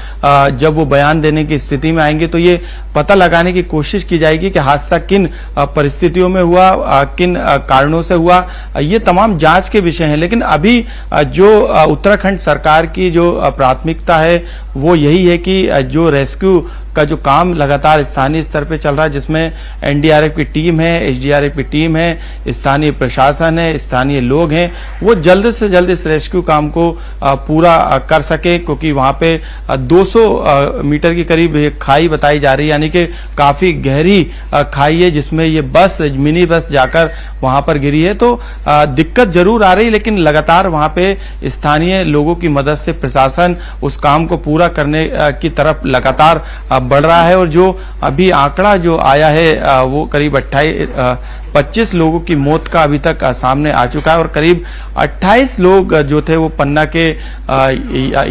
जब वो बयान देने की स्थिति में आएंगे तो ये पता लगाने की कोशिश की जाएगी कि हादसा किन परिस्थितियों में हुआ, किन कारणों से हुआ। ये तमाम जांच के विषय हैं। लेकिन अभी जो उत्तराखंड सरकार की जो प्राथमिकता है वो यही है कि जो रेस्क्यू का जो काम लगातार स्थानीय स्तर पे चल रहा है, जिसमें एनडीआरएफ की टीम है, एसडीआरएफ की टीम है, स्थानीय प्रशासन है, स्थानीय लोग हैं, वो जल्द से जल्द इस रेस्क्यू काम को पूरा कर सके। क्योंकि वहां पे 200 मीटर की करीब खाई बताई जा रही है, यानी कि काफी गहरी खाई है, जिसमें ये बस, मिनी बस जाकर वहां पर गिरी है। तो दिक्कत जरूर आ रही, लेकिन लगातार वहां पे स्थानीय लोगों की मदद से प्रशासन उस काम को पूरा करने की तरफ लगातार बढ़ रहा है और जो अभी आंकड़ा जो आया है वो करीब 25 लोगों की मौत का अभी तक सामने आ चुका है और करीब 28 लोग जो थे वो पन्ना के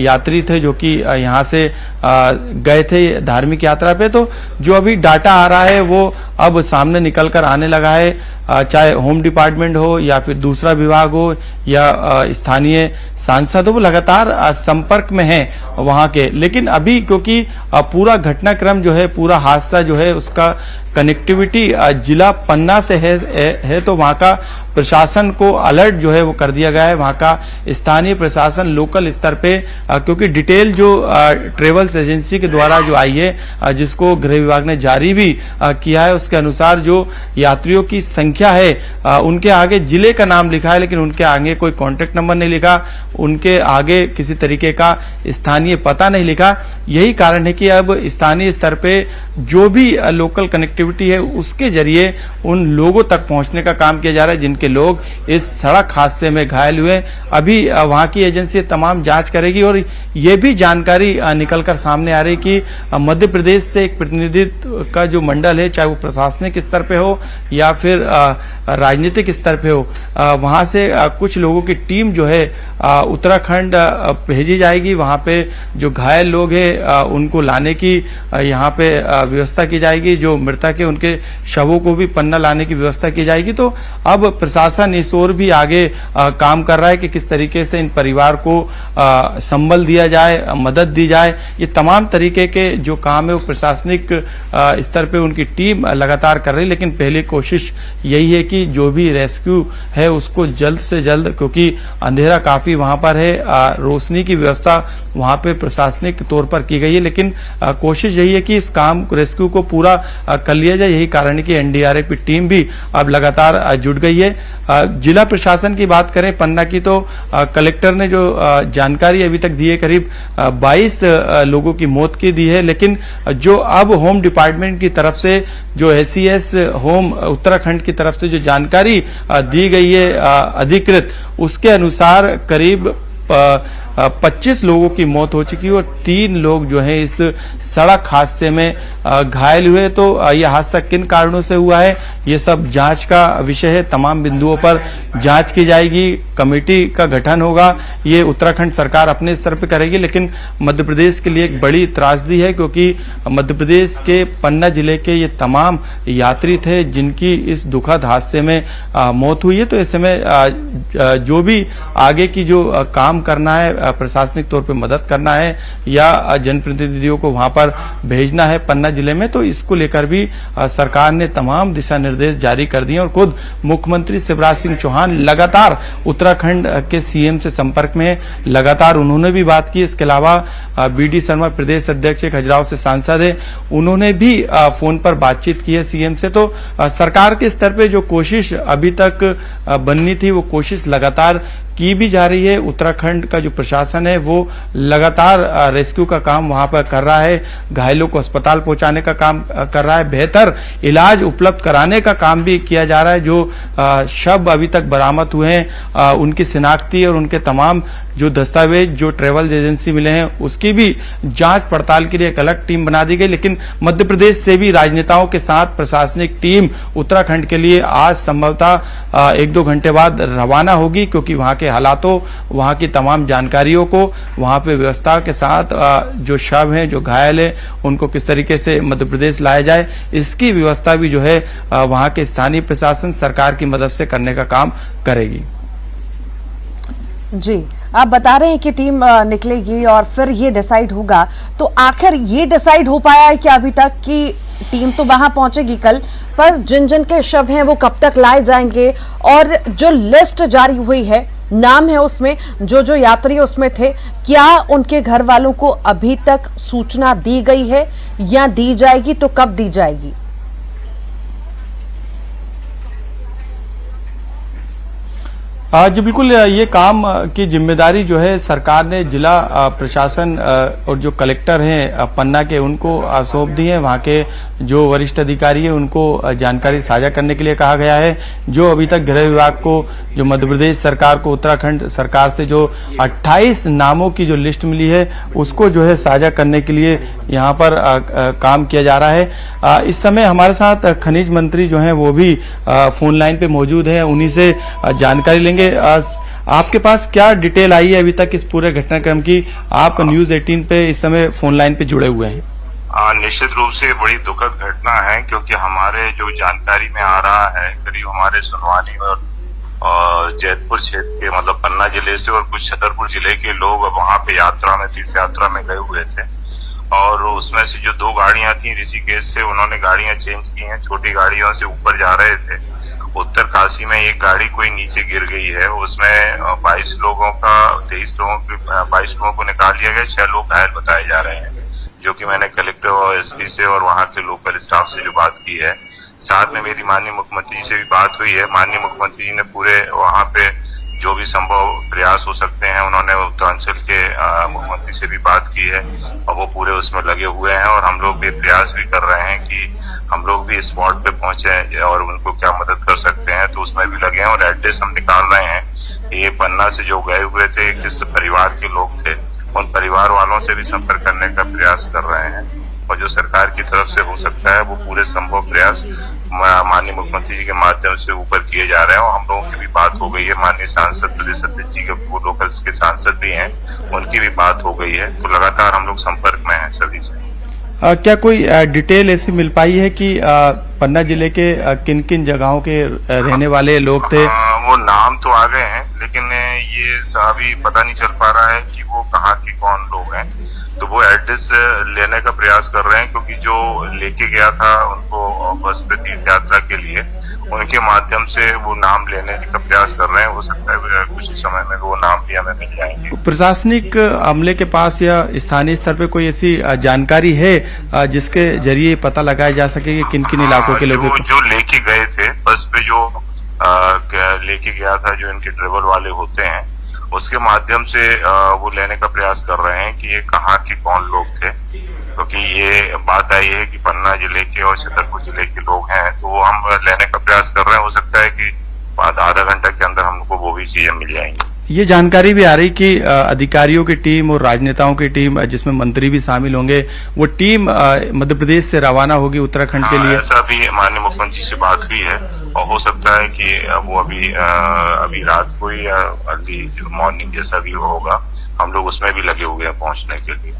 यात्री थे जो कि यहाँ से गए थे धार्मिक यात्रा पे। तो जो अभी डाटा आ रहा है वो अब सामने निकल कर आने लगा है, चाहे होम डिपार्टमेंट हो या फिर दूसरा विभाग हो या स्थानीय सांसद हो, वो लगातार संपर्क में हैं वहां के। लेकिन अभी क्योंकि पूरा घटनाक्रम जो है, पूरा हादसा जो है, उसका कनेक्टिविटी जिला पन्ना से है तो वहां का प्रशासन को अलर्ट जो है वो कर दिया गया है। वहां का स्थानीय प्रशासन लोकल स्तर पे क्योंकि डिटेल जो ट्रेवल्स एजेंसी के द्वारा जो आई है, जिसको गृह विभाग ने जारी भी किया है, उसके अनुसार जो यात्रियों की संख्या है उनके आगे जिले का नाम लिखा है लेकिन उनके आगे कोई कॉन्टेक्ट नंबर नहीं लिखा, उनके आगे किसी तरीके का स्थानीय पता नहीं लिखा। यही कारण है कि अब स्थानीय स्तर पे जो भी लोकल कनेक्टिविटी है उसके जरिए उन लोगों तक पहुंचने का काम किया जा रहा है जिनके लोग इस सड़क हादसे में घायल हुए। अभी वहां की एजेंसी तमाम जांच करेगी और ये भी जानकारी निकलकर सामने आ रही कि मध्य प्रदेश से एक प्रतिनिधित्व का जो मंडल है, चाहे वो प्रशासनिक स्तर पे हो या फिर राजनीतिक स्तर पे हो, वहां से कुछ लोगों की टीम जो है उत्तराखंड भेजी जाएगी। वहां पे जो घायल लोग हैं उनको लाने की यहाँ पे व्यवस्था की जाएगी, जो मृतक है उनके शवों को भी पन्ना लाने की व्यवस्था की जाएगी। तो अब प्रशासन इस ओर भी आगे काम कर रहा है कि किस तरीके से इन परिवार को संबल दिया जाए, मदद दी जाए। ये तमाम तरीके के जो काम है वो प्रशासनिक स्तर पे उनकी टीम लगातार कर रही है, लेकिन पहली कोशिश यही है कि जो भी रेस्क्यू है उसको जल्द से जल्द, क्योंकि अंधेरा काफी वहां पर है, रोशनी की व्यवस्था वहां पे प्रशासनिक तौर पर की गई है, लेकिन कोशिश यही है कि इस काम रेस्क्यू को पूरा कर लिया जाए। यही कारण है कि एनडीआरएफ की टीम भी अब लगातार जुट गई है। जिला प्रशासन की बात करें पन्ना की, तो कलेक्टर ने जो जानकारी अभी तक दी है करीब 22 लोगों की मौत की दी है, लेकिन जो अब होम डिपार्टमेंट की तरफ से जो एसीएस होम उत्तराखंड की तरफ से जो जानकारी दी गई है अधिकृत, उसके अनुसार करीब 25 लोगों की मौत हो चुकी है और 3 लोग जो है इस सड़क हादसे में घायल हुए। तो यह हादसा किन कारणों से हुआ है ये सब जांच का विषय है। तमाम बिंदुओं पर जांच की जाएगी, कमेटी का गठन होगा, ये उत्तराखंड सरकार अपने स्तर पर करेगी, लेकिन मध्य प्रदेश के लिए एक बड़ी त्रासदी है क्योंकि मध्य प्रदेश के पन्ना जिले के ये तमाम यात्री थे जिनकी इस दुखद हादसे में मौत हुई है। तो ऐसे में जो भी आगे की जो काम करना है, प्रशासनिक तौर पे मदद करना है या जनप्रतिनिधियों को वहां पर भेजना है पन्ना जिले में, तो इसको लेकर भी सरकार ने तमाम दिशा निर्देश जारी कर दिए और खुद मुख्यमंत्री शिवराज सिंह चौहान लगातार उत्तराखंड के सीएम से संपर्क में, लगातार उन्होंने भी बात की। इसके अलावा बीडी शर्मा प्रदेश अध्यक्ष खजुराहो से सांसद है, उन्होंने भी फोन पर बातचीत की है सीएम से। तो सरकार के स्तर पे जो कोशिश अभी तक बननी थी वो कोशिश लगातार की भी जा रही है। उत्तराखंड का जो प्रशासन है वो लगातार रेस्क्यू का काम वहां पर कर रहा है, घायलों को अस्पताल पहुंचाने का काम कर रहा है, बेहतर इलाज उपलब्ध कराने का काम भी किया जा रहा है। जो शव अभी तक बरामद हुए हैं उनकी शिनाख्ती और उनके तमाम जो दस्तावेज जो ट्रेवल एजेंसी मिले हैं उसकी भी जांच पड़ताल के लिए एक अलग टीम बना दी गई। लेकिन मध्य प्रदेश से भी राजनेताओं के साथ प्रशासनिक टीम उत्तराखंड के लिए आज संभवतः 1-2 घंटे बाद रवाना होगी, क्योंकि वहां के हालातों, वहां की तमाम जानकारियों को वहां पे व्यवस्था के साथ जो शव हैं, जो घायल है, उनको किस तरीके से मध्य प्रदेश लाया जाए, इसकी व्यवस्था भी जो है वहां के स्थानीय प्रशासन सरकार की मदद से करने का काम करेगी। जी, आप बता रहे हैं कि टीम निकलेगी और फिर ये डिसाइड होगा, तो आखिर ये डिसाइड हो पाया है कि अभी तक कि टीम तो वहां पहुंचेगी कल, पर जिन जिन के शव हैं वो कब तक लाए जाएंगे, और जो लिस्ट जारी हुई है, नाम है उसमें, जो जो यात्री उसमें थे, क्या उनके घर वालों को अभी तक सूचना दी गई है या दी जाएगी, तो कब दी जाएगी? जी बिल्कुल, ये काम की जिम्मेदारी जो है सरकार ने जिला प्रशासन और जो कलेक्टर हैं पन्ना के उनको सौंप दी है। वहाँ के जो वरिष्ठ अधिकारी है उनको जानकारी साझा करने के लिए कहा गया है। जो अभी तक गृह विभाग को, जो मध्य प्रदेश सरकार को उत्तराखंड सरकार से जो 28 नामों की जो लिस्ट मिली है उसको जो है साझा करने के लिए यहाँ पर काम किया जा रहा है। इस समय हमारे साथ खनिज मंत्री जो हैं वो भी फोन लाइन पे मौजूद हैं, उन्हीं से जानकारी लेंगे। आपके पास क्या डिटेल आई है अभी तक इस पूरे घटनाक्रम की? आप न्यूज 18 पे इस समय फोन लाइन पे जुड़े हुए हैं। निश्चित रूप से बड़ी दुखद घटना है, क्योंकि हमारे जो जानकारी में आ रहा है करीब हमारे सुनवानी और जैतपुर क्षेत्र के, मतलब पन्ना जिले से और कुछ छतरपुर जिले के लोग वहां पे यात्रा में, तीर्थ यात्रा में गए हुए थे और उसमें से जो 2 गाड़ियां थी ऋषिकेश से, उन्होंने गाड़ियां चेंज की हैं, छोटी गाड़ियों से ऊपर जा रहे थे। उत्तर काशी में एक गाड़ी कोई नीचे गिर गई है, उसमें 22 लोगों को निकाल लिया गया, 6 लोग घायल बताए जा रहे हैं, जो कि मैंने कलेक्टर और एसपी से और वहां के लोकल स्टाफ से जो बात की है। साथ में मेरी माननीय मुख्यमंत्री जी से भी बात हुई है। माननीय मुख्यमंत्री जी ने पूरे वहां पे जो भी संभव प्रयास हो सकते हैं, उन्होंने उत्तरांचल के मुख्यमंत्री से भी बात की है और वो पूरे उसमें लगे हुए हैं और हम लोग भी प्रयास भी कर रहे हैं कि हम लोग भी स्पॉट पे पहुंचे और उनको क्या मदद कर सकते हैं, तो उसमें भी लगे हैं और एड्रेस हम निकाल रहे हैं। ये पन्ना से जो गए हुए थे, किस परिवार के लोग थे, उन परिवार वालों से भी संपर्क करने का प्रयास कर रहे हैं और जो सरकार की तरफ से हो सकता है वो पूरे संभव प्रयास माननीय मुख्यमंत्री जी के माध्यम से ऊपर किए जा रहे हैं। और हम लोगों की भी बात हो गई है, माननीय सांसद प्रदेश अध्यक्ष जी के, वो लोकल के सांसद भी हैं, उनकी भी बात हो गई है, तो लगातार हम लोग संपर्क में हैं सभी से। क्या कोई डिटेल ऐसी मिल पाई है कि पन्ना जिले के किन किन जगहों के रहने वाले लोग थे? वो नाम तो आ गए हैं, लेकिन ये अभी पता नहीं चल पा रहा है कि वो कहाँ के कौन लोग हैं, तो वो एड्रेस लेने का प्रयास कर रहे हैं, क्योंकि जो लेके गया था उनको बस पे तीर्थ यात्रा के लिए, उनके माध्यम से वो नाम लेने का प्रयास कर रहे हैं। हो सकता है कुछ समय में वो नाम भी हमें मिल जाएंगे। प्रशासनिक अमले के पास या स्थानीय स्तर पे कोई ऐसी जानकारी है जिसके जरिए पता लगाया जा सके कि किन किन इलाकों के लोग जो लेके गए थे बस पे, जो लेके गया था, जो इनके ट्रेवल वाले होते हैं, उसके माध्यम से वो लेने का प्रयास कर रहे हैं कि ये कहाँ के कौन लोग थे, क्योंकि ये बात आई है कि पन्ना जिले के और छतरपुर जिले के लोग हैं, तो वो हम लेने का प्रयास कर रहे हैं। हो सकता है कि आधा घंटा के अंदर हमको वो भी चीजें मिल जाएंगी। ये जानकारी भी आ रही कि अधिकारियों की टीम और राजनेताओं की टीम, जिसमें मंत्री भी शामिल होंगे, वो टीम मध्य प्रदेश से रवाना होगी उत्तराखंड के लिए। ऐसा भी माननीय मुख्यमंत्री से बात हुई है और हो सकता है कि वो अभी रात को या अर्ली मॉर्निंग जैसा भी होगा, हम लोग उसमें भी लगे हुए हैं पहुंचने के लिए।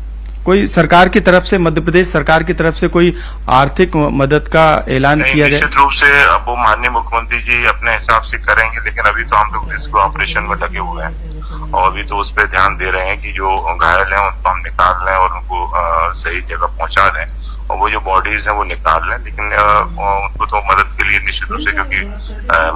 कोई सरकार की तरफ से, मध्य प्रदेश सरकार की तरफ से कोई आर्थिक मदद का ऐलान किया गया? निश्चित रूप से अब वो माननीय मुख्यमंत्री जी अपने हिसाब से करेंगे, लेकिन अभी तो हम लोग रिस्क ऑपरेशन में लगे हुए हैं और अभी तो उस पर ध्यान दे रहे हैं कि जो घायल हैं उनको हम निकाल लें और उनको सही जगह पहुंचा दें और वो जो बॉडीज हैं वो निकाल लें। लेकिन उनको तो मदद के लिए निश्चित रूप से, क्योंकि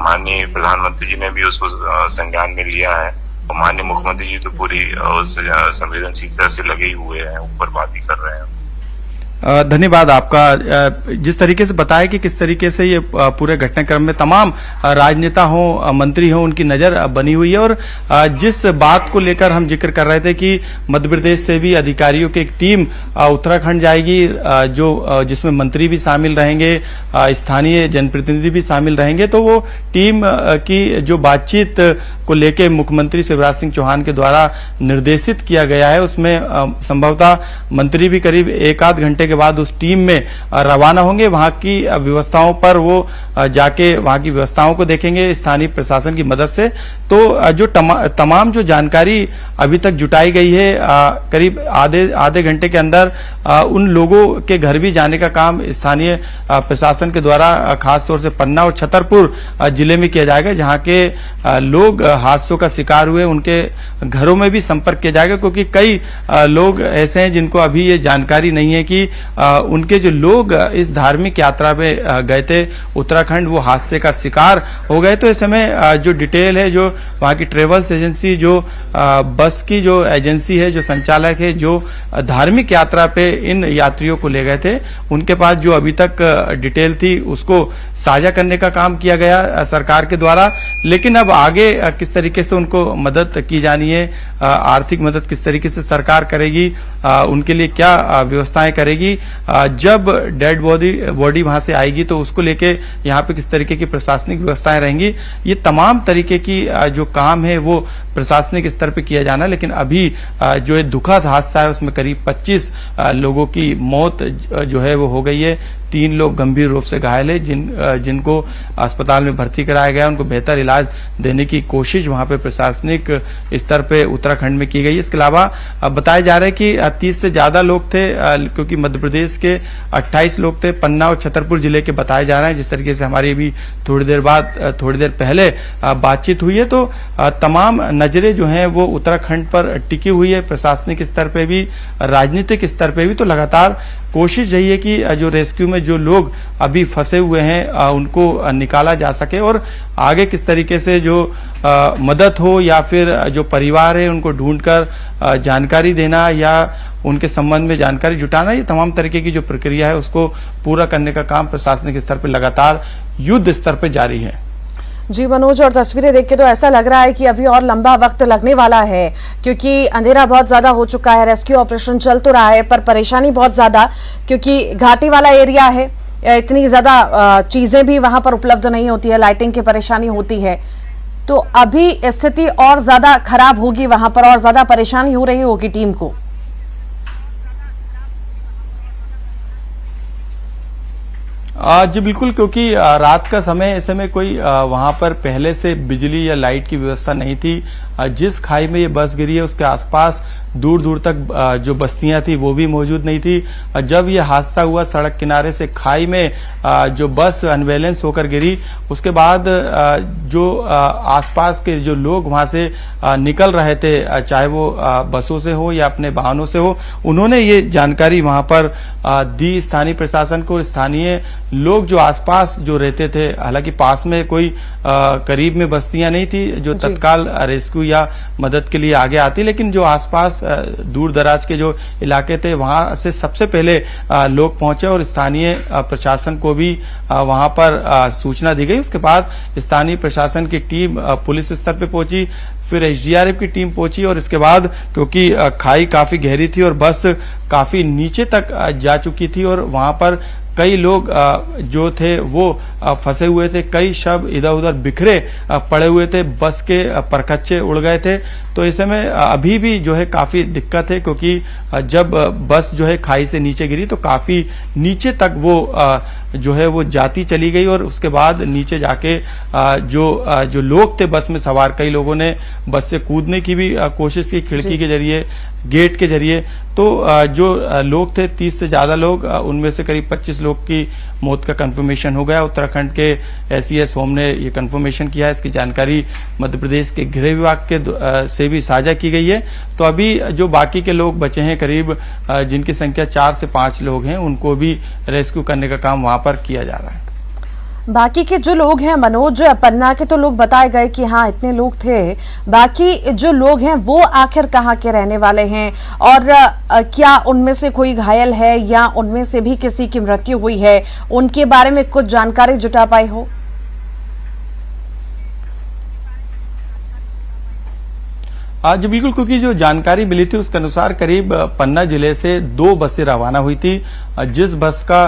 माननीय प्रधानमंत्री जी ने भी उसको संज्ञान में लिया है और माननीय मुख्यमंत्री जी तो पूरी उस संवेदनशीलता से लगे हुए हैं, ऊपर बात ही कर रहे हैं। धन्यवाद आपका। जिस तरीके से बताया कि किस तरीके से ये पूरे घटनाक्रम में तमाम राजनेता हो, मंत्री हो, उनकी नजर बनी हुई है और जिस बात को लेकर हम जिक्र कर रहे थे कि मध्य प्रदेश से भी अधिकारियों की एक टीम उत्तराखंड जाएगी, जो जिसमें मंत्री भी शामिल रहेंगे, स्थानीय जनप्रतिनिधि भी शामिल रहेंगे, तो वो टीम की जो बातचीत को लेके मुख्यमंत्री शिवराज सिंह चौहान के द्वारा निर्देशित किया गया है, उसमें संभवतः मंत्री भी करीब 1-8 घंटे के बाद उस टीम में रवाना होंगे। वहां की व्यवस्थाओं पर वो जाके वहां की व्यवस्थाओं को देखेंगे स्थानीय प्रशासन की मदद से। तो जो तमाम जो जानकारी अभी तक जुटाई गई है, करीब आधे घंटे के अंदर उन लोगों के घर भी जाने का काम स्थानीय प्रशासन के द्वारा खास तौर से पन्ना और छतरपुर जिले में किया जाएगा, जहां के लोग हादसों का शिकार हुए, उनके घरों में भी संपर्क किया जाएगा, क्योंकि कई लोग ऐसे हैं जिनको अभी ये जानकारी नहीं है कि उनके जो लोग इस धार्मिक यात्रा में गए थे उत्तराखंड उत्तराखंड वो हादसे का शिकार हो गए। तो इस समय जो डिटेल है, जो वहाँ की ट्रेवल्स एजेंसी, जो बस की जो एजेंसी है, जो संचालक है, जो धार्मिक यात्रा पे इन यात्रियों को ले गए थे, उनके पास जो अभी तक डिटेल थी उसको साझा करने का काम किया गया सरकार के द्वारा। लेकिन अब आगे किस तरीके से उनको मदद की जानी है, आर्थिक मदद किस तरीके से सरकार करेगी, उनके लिए क्या व्यवस्थाएं करेगी, जब डेड बॉडी वहां से आएगी तो उसको लेके यहाँ पे किस तरीके की प्रशासनिक व्यवस्थाएं रहेंगी, ये तमाम तरीके की जो काम है वो प्रशासनिक स्तर पे किया जाना। लेकिन अभी जो ये दुखद हादसा है उसमें करीब 25 लोगों की मौत जो है वो हो गई है। 3 लोग गंभीर रूप से घायल है, जिनको अस्पताल में भर्ती कराया गया, उनको बेहतर इलाज देने की कोशिश वहां पे प्रशासनिक स्तर पे उत्तराखंड में की गई है। इसके अलावा बताया जा रहा है कि 30 से ज्यादा लोग थे, क्योंकि मध्य प्रदेश के 28 लोग थे, पन्ना और छतरपुर जिले के बताए जा रहे हैं। जिस तरीके से हमारी अभी थोड़ी देर पहले बातचीत हुई है, तो तमाम नजरें जो हैं वो उत्तराखंड पर टिकी हुई है, प्रशासनिक स्तर पे भी, राजनीतिक स्तर पे भी। तो लगातार कोशिश यही है कि जो रेस्क्यू में जो लोग अभी फंसे हुए हैं उनको निकाला जा सके, और आगे किस तरीके से जो मदद हो या फिर जो परिवार है उनको ढूंढकर जानकारी देना या उनके संबंध में जानकारी जुटाना, ये तमाम तरीके की जो प्रक्रिया है उसको पूरा करने का काम प्रशासनिक स्तर पर लगातार युद्ध स्तर पर जारी है। जी मनोज, और तस्वीरें देख के तो ऐसा लग रहा है कि अभी और लंबा वक्त लगने वाला है, क्योंकि अंधेरा बहुत ज्यादा हो चुका है। रेस्क्यू ऑपरेशन चल तो रहा है पर परेशानी बहुत ज्यादा, क्योंकि घाटी वाला एरिया है, इतनी ज्यादा चीजें भी वहां पर उपलब्ध नहीं होती है, लाइटिंग की परेशानी होती है। तो अभी स्थिति और ज्यादा खराब होगी, वहां पर और ज्यादा परेशानी हो रही होगी टीम को। जी बिल्कुल, क्योंकि रात का समय, ऐसे में कोई वहां पर पहले से बिजली या लाइट की व्यवस्था नहीं थी। जिस खाई में ये बस गिरी है उसके आसपास दूर दूर तक जो बस्तियां थी वो भी मौजूद नहीं थी। जब ये हादसा हुआ, सड़क किनारे से खाई में जो बस अनबैलेंस होकर गिरी, उसके बाद जो आसपास के जो लोग वहां से निकल रहे थे, चाहे वो बसों से हो या अपने वाहनों से हो, उन्होंने ये जानकारी वहां पर दी स्थानीय प्रशासन को। स्थानीय लोग जो आसपास जो रहते थे, हालांकि पास में कोई करीब में बस्तियां नहीं थी जो तत्काल रेस्क्यू या मदद के लिए आगे आती, लेकिन जो आसपास दूर दराज के जो इलाके थे वहां से सबसे पहले लोग पहुंचे और स्थानीय प्रशासन को भी वहां पर सूचना दी गई। उसके बाद स्थानीय प्रशासन की टीम पुलिस स्तर पे पहुंची, फिर एसडीआरएफ की टीम पहुंची, और इसके बाद क्योंकि खाई काफी गहरी थी और बस काफी नीचे तक जा चुकी थी और वहां पर कई लोग जो थे वो फंसे हुए थे, कई शव इधर उधर बिखरे पड़े हुए थे, बस के परखच्चे उड़ गए थे। तो ऐसे में अभी भी जो है काफी दिक्कत है, क्योंकि जब बस जो है खाई से नीचे गिरी तो काफी नीचे तक वो जो है वो जाती चली गई, और उसके बाद नीचे जाके जो लोग थे बस में सवार, कई लोगों ने बस से कूदने की भी कोशिश की, खिड़की के जरिए, गेट के जरिए। तो जो लोग थे 30 से ज्यादा लोग, उनमें से करीब 25 लोग की मौत का कंफर्मेशन हो गया। उत्तराखंड के एसईएस होम ने ये कंफर्मेशन किया है। इसकी जानकारी मध्य प्रदेश के गृह विभाग के से भी साझा की गई है। तो अभी जो बाकी के लोग बचे हैं, करीब जिनकी संख्या 4 से 5 लोग हैं, उनको भी रेस्क्यू करने का काम वहां पर किया जा रहा है। बाकी के जो लोग हैं मनोज, पन्ना के तो लोग बताए गए कि हाँ इतने लोग थे, बाकी जो लोग हैं वो आखिर कहाँ के रहने वाले हैं, और क्या उनमें से कोई घायल है या उनमें से भी किसी की मृत्यु हुई है, उनके बारे में कुछ जानकारी जुटा पाई हो? आज बिल्कुल, क्योंकि जो जानकारी मिली थी उसके अनुसार करीब पन्ना जिले से 2 बसें रवाना हुई थी। जिस बस का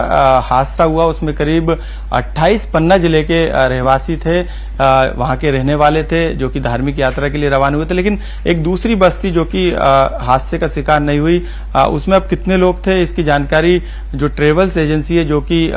हादसा हुआ उसमें करीब 28 पन्ना जिले के रहवासी थे, वहां के रहने वाले थे, जो कि धार्मिक यात्रा के लिए रवाना हुए थे। लेकिन एक दूसरी बस थी जो कि हादसे का शिकार नहीं हुई, उसमें अब कितने लोग थे इसकी जानकारी जो ट्रेवल्स एजेंसी है, जो कि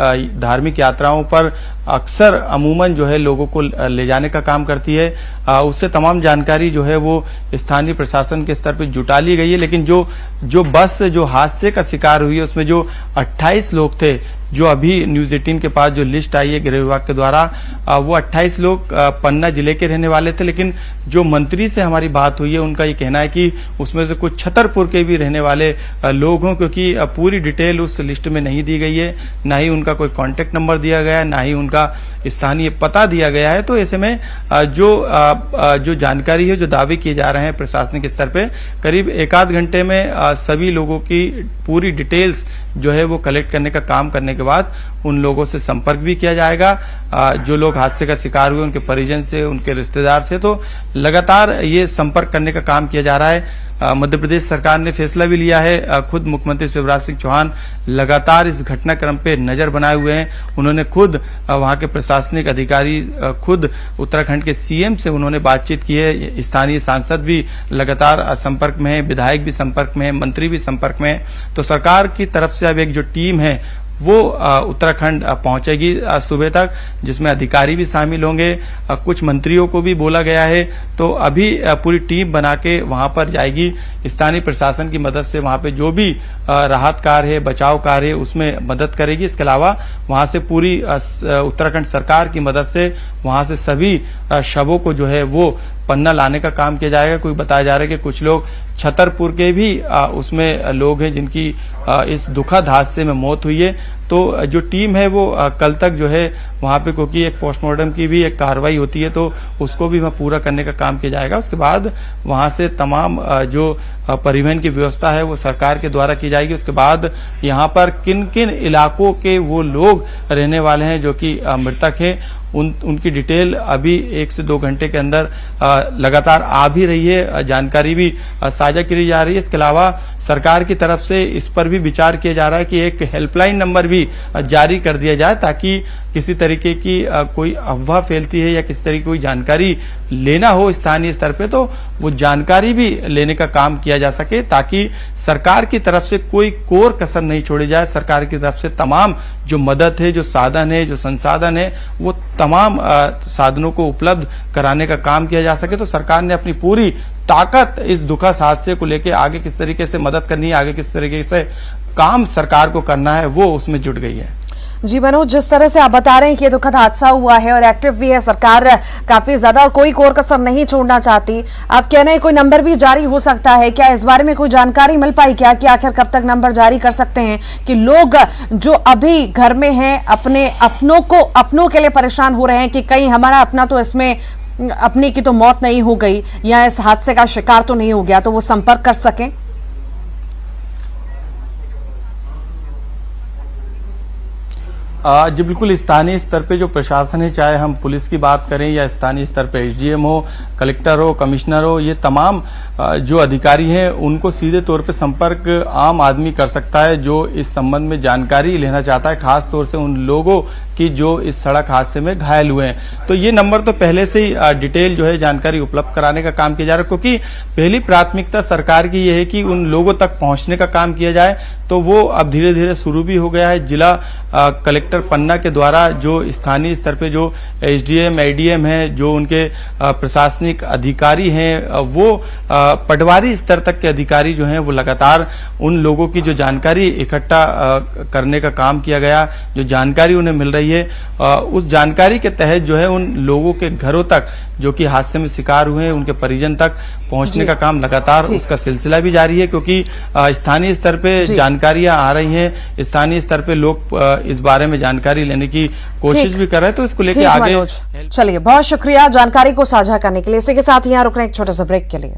धार्मिक यात्राओं पर अक्सर अमूमन जो है लोगों को ले जाने का काम करती है, उससे तमाम जानकारी जो है वो स्थानीय प्रशासन के स्तर पर जुटा ली गई है। लेकिन जो बस जो हादसे का शिकार हुई है उसमें जो 28 लोग थे, जो अभी न्यूज 18 के पास जो लिस्ट आई है गृह विभाग के द्वारा, वो 28 लोग पन्ना जिले के रहने वाले थे, लेकिन जो मंत्री से हमारी बात हुई है उनका ये कहना है कि उसमें से कुछ छतरपुर के भी रहने वाले लोग हों, क्योंकि पूरी डिटेल उस लिस्ट में नहीं दी गई है, ना ही उनका कोई कॉन्टेक्ट नंबर दिया गया है, ना ही उनका स्थानीय पता दिया गया है। तो ऐसे में जो जानकारी है, जो दावे किए जा रहे हैं प्रशासनिक स्तर पे, करीब एक आध घंटे में सभी लोगों की पूरी डिटेल्स जो है वो कलेक्ट करने का काम करने के बाद उन लोगों से संपर्क भी किया जाएगा, जो लोग हादसे का शिकार हुए उनके परिजन से, उनके रिश्तेदार से। तो लगातार ये संपर्क करने का काम किया जा रहा है। मध्य प्रदेश सरकार ने फैसला भी लिया है, खुद मुख्यमंत्री शिवराज सिंह चौहान लगातार इस घटनाक्रम पे नजर बनाए हुए हैं। उन्होंने खुद वहां के प्रशासनिक अधिकारी, खुद उत्तराखंड के सीएम से उन्होंने बातचीत की है। स्थानीय सांसद भी लगातार संपर्क में है, विधायक भी संपर्क में है, मंत्री भी संपर्क में है। तो सरकार की तरफ से अब एक जो टीम है वो उत्तराखंड पहुंचेगी सुबह तक, जिसमें अधिकारी भी शामिल होंगे, कुछ मंत्रियों को भी बोला गया है। तो अभी पूरी टीम बना के वहां पर जाएगी, स्थानीय प्रशासन की मदद से वहां पे जो भी राहत कार्य है, बचाव कार्य है, उसमें मदद करेगी। इसके अलावा वहां से पूरी उत्तराखंड सरकार की मदद से वहां से सभी शवों को जो है वो पन्ना लाने का काम किया जाएगा। कोई बताया जा रहा है कि कुछ लोग छतरपुर के भी उसमें लोग हैं जिनकी इस दुखद हादसे में मौत हुई है। तो जो टीम है वो कल तक जो है वहां पे, क्योंकि एक पोस्टमार्टम की भी एक कार्रवाई होती है, तो उसको भी वहां पूरा करने का काम किया जाएगा। उसके बाद वहां से तमाम जो परिवहन की व्यवस्था है वो सरकार के द्वारा की जाएगी। उसके बाद यहाँ पर किन किन इलाकों के वो लोग रहने वाले हैं जो कि मृतक हैं, उनकी डिटेल अभी 1 से 2 घंटे के अंदर लगातार आ भी रही है, जानकारी भी साझा की जा रही है। इसके अलावा सरकार की तरफ से इस पर भी विचार किया जा रहा है कि एक हेल्पलाइन नंबर भी जारी कर दिया जाए, ताकि किसी तरीके की कोई अफवाह फैलती है या किसी तरीके की कोई जानकारी लेना हो स्थानीय स्तर पे, तो वो जानकारी भी लेने का काम किया जा सके, ताकि सरकार की तरफ से कोई कोर कसर नहीं छोड़ी जाए। सरकार की तरफ से तमाम जो मदद है, जो साधन है, जो संसाधन है, वो तमाम साधनों को उपलब्ध कराने का काम किया जा सके। तो सरकार ने अपनी पूरी ताकत इस दुखद हादसे को लेकर आगे किस तरीके से मदद करनी है, आगे किस तरीके से काम सरकार को करना है, वो उसमें जुट गई है। जी मनोज, जिस तरह से आप बता रहे हैं कि ये दुखद हादसा हुआ है और एक्टिव भी है सरकार काफी ज्यादा और कोई कोर कसर नहीं छोड़ना चाहती, आप कह रहे हैं कोई नंबर भी जारी हो सकता है, क्या इस बारे में कोई जानकारी मिल पाई क्या कि आखिर कब तक नंबर जारी कर सकते हैं कि लोग जो अभी घर में हैं अपने अपनों के लिए परेशान हो रहे हैं कि कहीं हमारा अपना तो इसमें अपनी की तो मौत नहीं हो गई या इस हादसे का शिकार तो नहीं हो गया, तो वो संपर्क कर सकें? जी बिल्कुल, स्थानीय स्तर पे जो प्रशासन है, चाहे हम पुलिस की बात करें या स्थानीय स्तर पे एसडीएम हो, कलेक्टर हो, कमिश्नर हो, ये तमाम जो अधिकारी हैं उनको सीधे तौर पे संपर्क आम आदमी कर सकता है जो इस संबंध में जानकारी लेना चाहता है, खास तौर से उन लोगों की जो इस सड़क हादसे में घायल हुए हैं। तो ये नंबर तो पहले से ही डिटेल जो है जानकारी उपलब्ध कराने का काम किया जा रहा है, क्योंकि पहली प्राथमिकता सरकार की ये है कि उन लोगों तक पहुंचने का काम किया जाए। तो वो अब धीरे धीरे शुरू भी हो गया है। जिला कलेक्टर पन्ना के द्वारा जो स्थानीय स्तर पे जो एसडीएम, एडीएम है, जो उनके प्रशासनिक अधिकारी हैं, वो पटवारी स्तर तक के अधिकारी जो हैं वो लगातार उन लोगों की जो जानकारी इकट्ठा करने का काम किया गया, जो जानकारी उन्हें मिल रही है, उस जानकारी के तहत जो है उन लोगों के घरों तक जो कि हादसे में शिकार हुए हैं उनके परिजन तक पहुंचने का काम लगातार उसका सिलसिला भी जारी है, क्योंकि स्थानीय स्तर पे जानकारियां आ रही हैं, स्थानीय स्तर पे लोग इस बारे में जानकारी लेने की कोशिश भी कर रहे हैं। तो इसको लेकर आगे चलिए, बहुत शुक्रिया जानकारी को साझा करने के लिए। इसी के साथ यहाँ रुकने एक छोटे से ब्रेक के लिए।